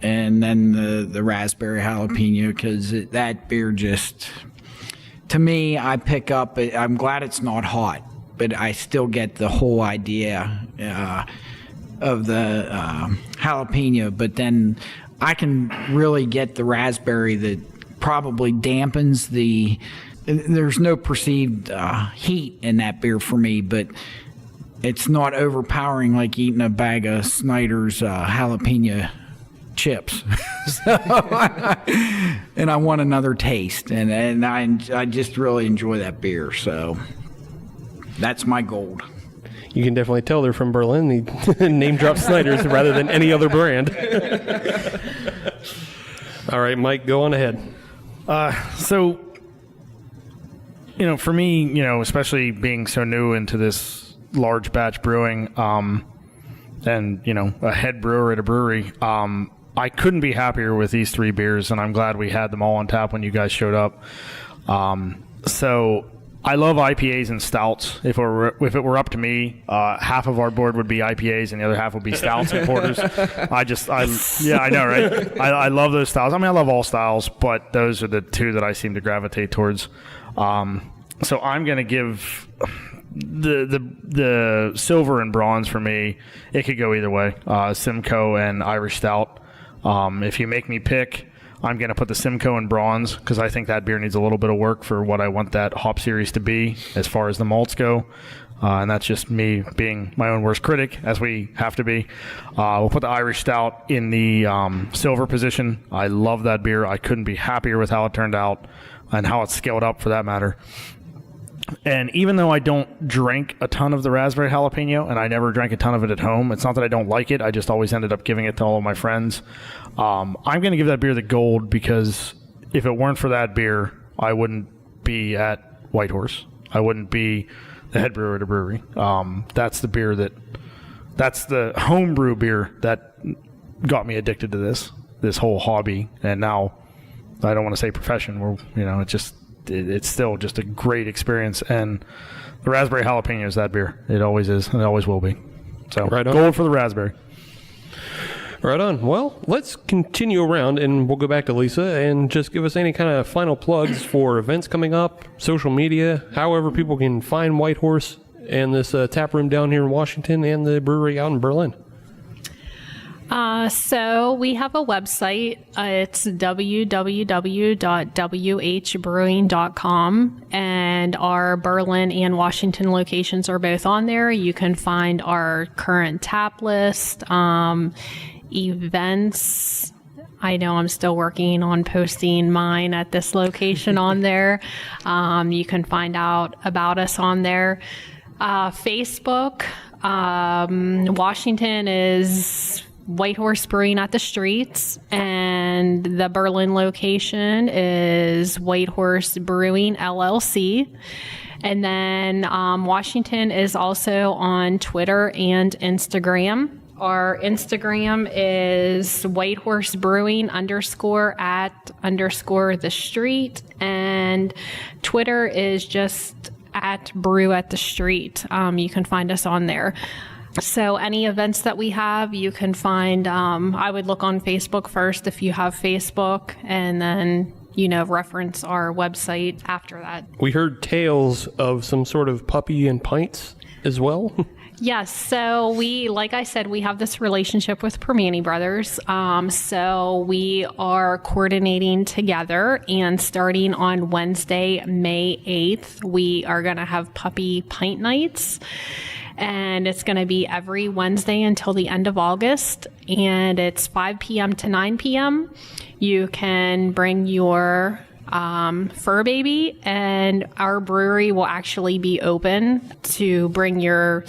and then the raspberry jalapeno, because that beer just, to me, I pick up, I'm glad it's not hot, but I still get the whole idea of the jalapeno, but then I can really get the raspberry that probably dampens there's no perceived heat in that beer for me, but it's not overpowering like eating a bag of Snyder's jalapeno chips. And I want another taste, and I just really enjoy that beer, so that's my gold. You can definitely tell they're from Berlin. They name drop Snyder's rather than any other brand. All right, Mike, go on ahead. So, for me, especially being so new into this large batch brewing, and, a head brewer at a brewery, I couldn't be happier with these 3 beers, and I'm glad we had them all on tap when you guys showed up. So I love IPAs and stouts. If it were up to me, half of our board would be IPAs and the other half would be stouts and porters. I know, right? I love those styles. I mean, I love all styles, but those are the 2 that I seem to gravitate towards. So I'm going to give the silver and bronze for me. It could go either way. Simcoe and Irish Stout. If you make me pick, I'm going to put the Simcoe in bronze because I think that beer needs a little bit of work for what I want that hop series to be as far as the malts go. And that's just me being my own worst critic, as we have to be. We'll put the Irish Stout in the silver position. I love that beer. I couldn't be happier with how it turned out and how it's scaled up, for that matter. And even though I don't drink a ton of the raspberry jalapeno, and I never drank a ton of it at home, it's not that I don't like it. I just always ended up giving it to all of my friends. I'm going to give that beer the gold because if it weren't for that beer, I wouldn't be at Whitehorse. I wouldn't be the head brewer at a brewery. That's the homebrew beer that got me addicted to this whole hobby. And now, I don't want to say profession. It's still just a great experience. And the raspberry jalapeno is that beer. It always is, and it always will be. So right on. Going for the raspberry. Right on. Well, let's continue around, and we'll go back to Lisa and just give us any kind of final plugs for events coming up, social media, however people can find Whitehorse and this tap room down here in Washington and the brewery out in Berlin. So we have a website. It's www.whbrewing.com, and our Berlin and Washington locations are both on there. You can find our current tap list, events. I know I'm still working on posting mine at this location on there. You can find out about us on there. Facebook, Washington is Whitehorse Brewing at the Streets, and the Berlin location is Whitehorse Brewing LLC. And then Washington is also on Twitter and Instagram. Our Instagram is Whitehorse Brewing _at_ the street, and Twitter is just at Brew at the Street. You can find us on there. So any events that we have, you can find, I would look on Facebook first if you have Facebook, and then, reference our website after that. We heard tales of some sort of puppy and pints as well. Yes. So like I said, we have this relationship with Permani Brothers. So we are coordinating together, and starting on Wednesday, May 8th, we are going to have puppy pint nights. And it's going to be every Wednesday until the end of August. And it's 5 p.m. to 9 p.m. You can bring your fur baby, and our brewery will actually be open to bring your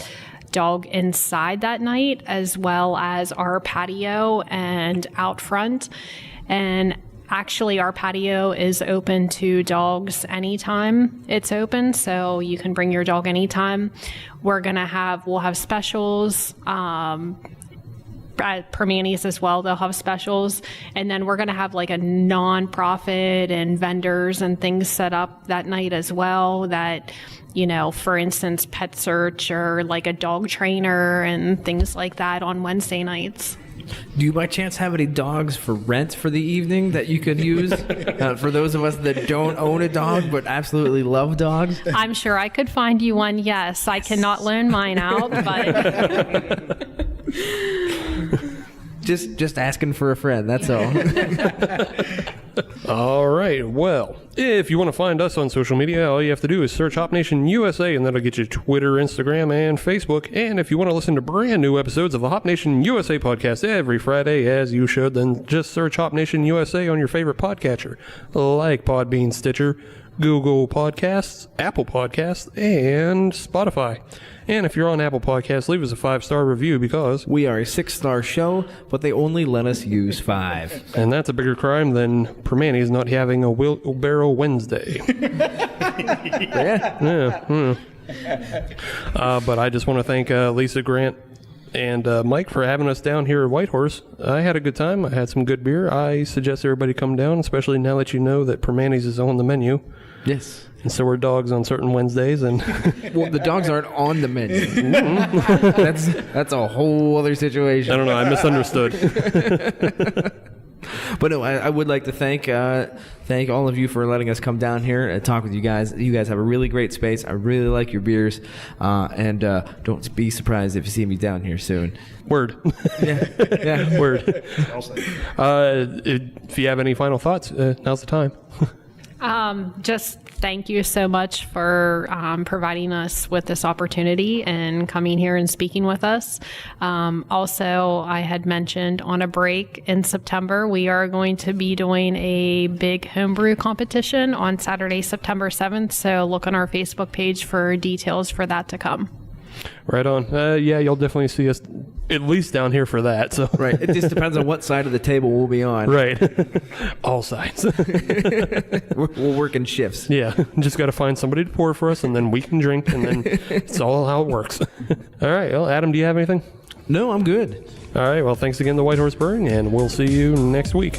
dog inside that night, as well as our patio and out front. And actually, our patio is open to dogs anytime it's open, so you can bring your dog anytime. We'll have specials at Permani's as well. They'll have specials, and then we're going to have like a non-profit and vendors and things set up that night as well. That, for instance, Pet Search or like a dog trainer and things like that on Wednesday nights. Do you by chance have any dogs for rent for the evening that you could use for those of us that don't own a dog but absolutely love dogs? I'm sure I could find you one, yes. I cannot loan mine out, but... Just asking for a friend, that's all. All right. Well, if you want to find us on social media, all you have to do is search Hop Nation USA, and that'll get you Twitter, Instagram, and Facebook. And if you want to listen to brand new episodes of the Hop Nation USA podcast every Friday, as you should, then just search Hop Nation USA on your favorite podcatcher, like Podbean, Stitcher, Google Podcasts, Apple Podcasts, and Spotify. And if you're on Apple Podcasts, leave us a 5-star review, because we are a 6-star show, but they only let us use 5. And that's a bigger crime than Permani's not having a wheelbarrow Wednesday. Yeah. But I just want to thank Lisa, Grant, and Mike for having us down here at Whitehorse. I had a good time. I had some good beer. I suggest everybody come down, especially now that you know that Permani's is on the menu. Yes. And so are dogs on certain Wednesdays. And well, the dogs aren't on the menu. That's a whole other situation. I don't know. I misunderstood. But no, I would like to thank all of you for letting us come down here and talk with you guys. You guys have a really great space. I really like your beers. And don't be surprised if you see me down here soon. Word. Yeah. Word. If you have any final thoughts, now's the time. Just thank you so much for providing us with this opportunity and coming here and speaking with us. Also, I had mentioned on a break in September, we are going to be doing a big homebrew competition on Saturday, September 7th. So look on our Facebook page for details for that to come. Right on. Yeah, you'll definitely see us at least down here for that. So Right. It just depends on what side of the table we'll be on. right, all sides. We'll work in shifts. Yeah, just got to find somebody to pour for us, and then we can drink, and then it's all how it works. All right, well, Adam, do you have anything? No, I'm good. All right, well, thanks again to Whitehorse Brewing, and we'll see you next week.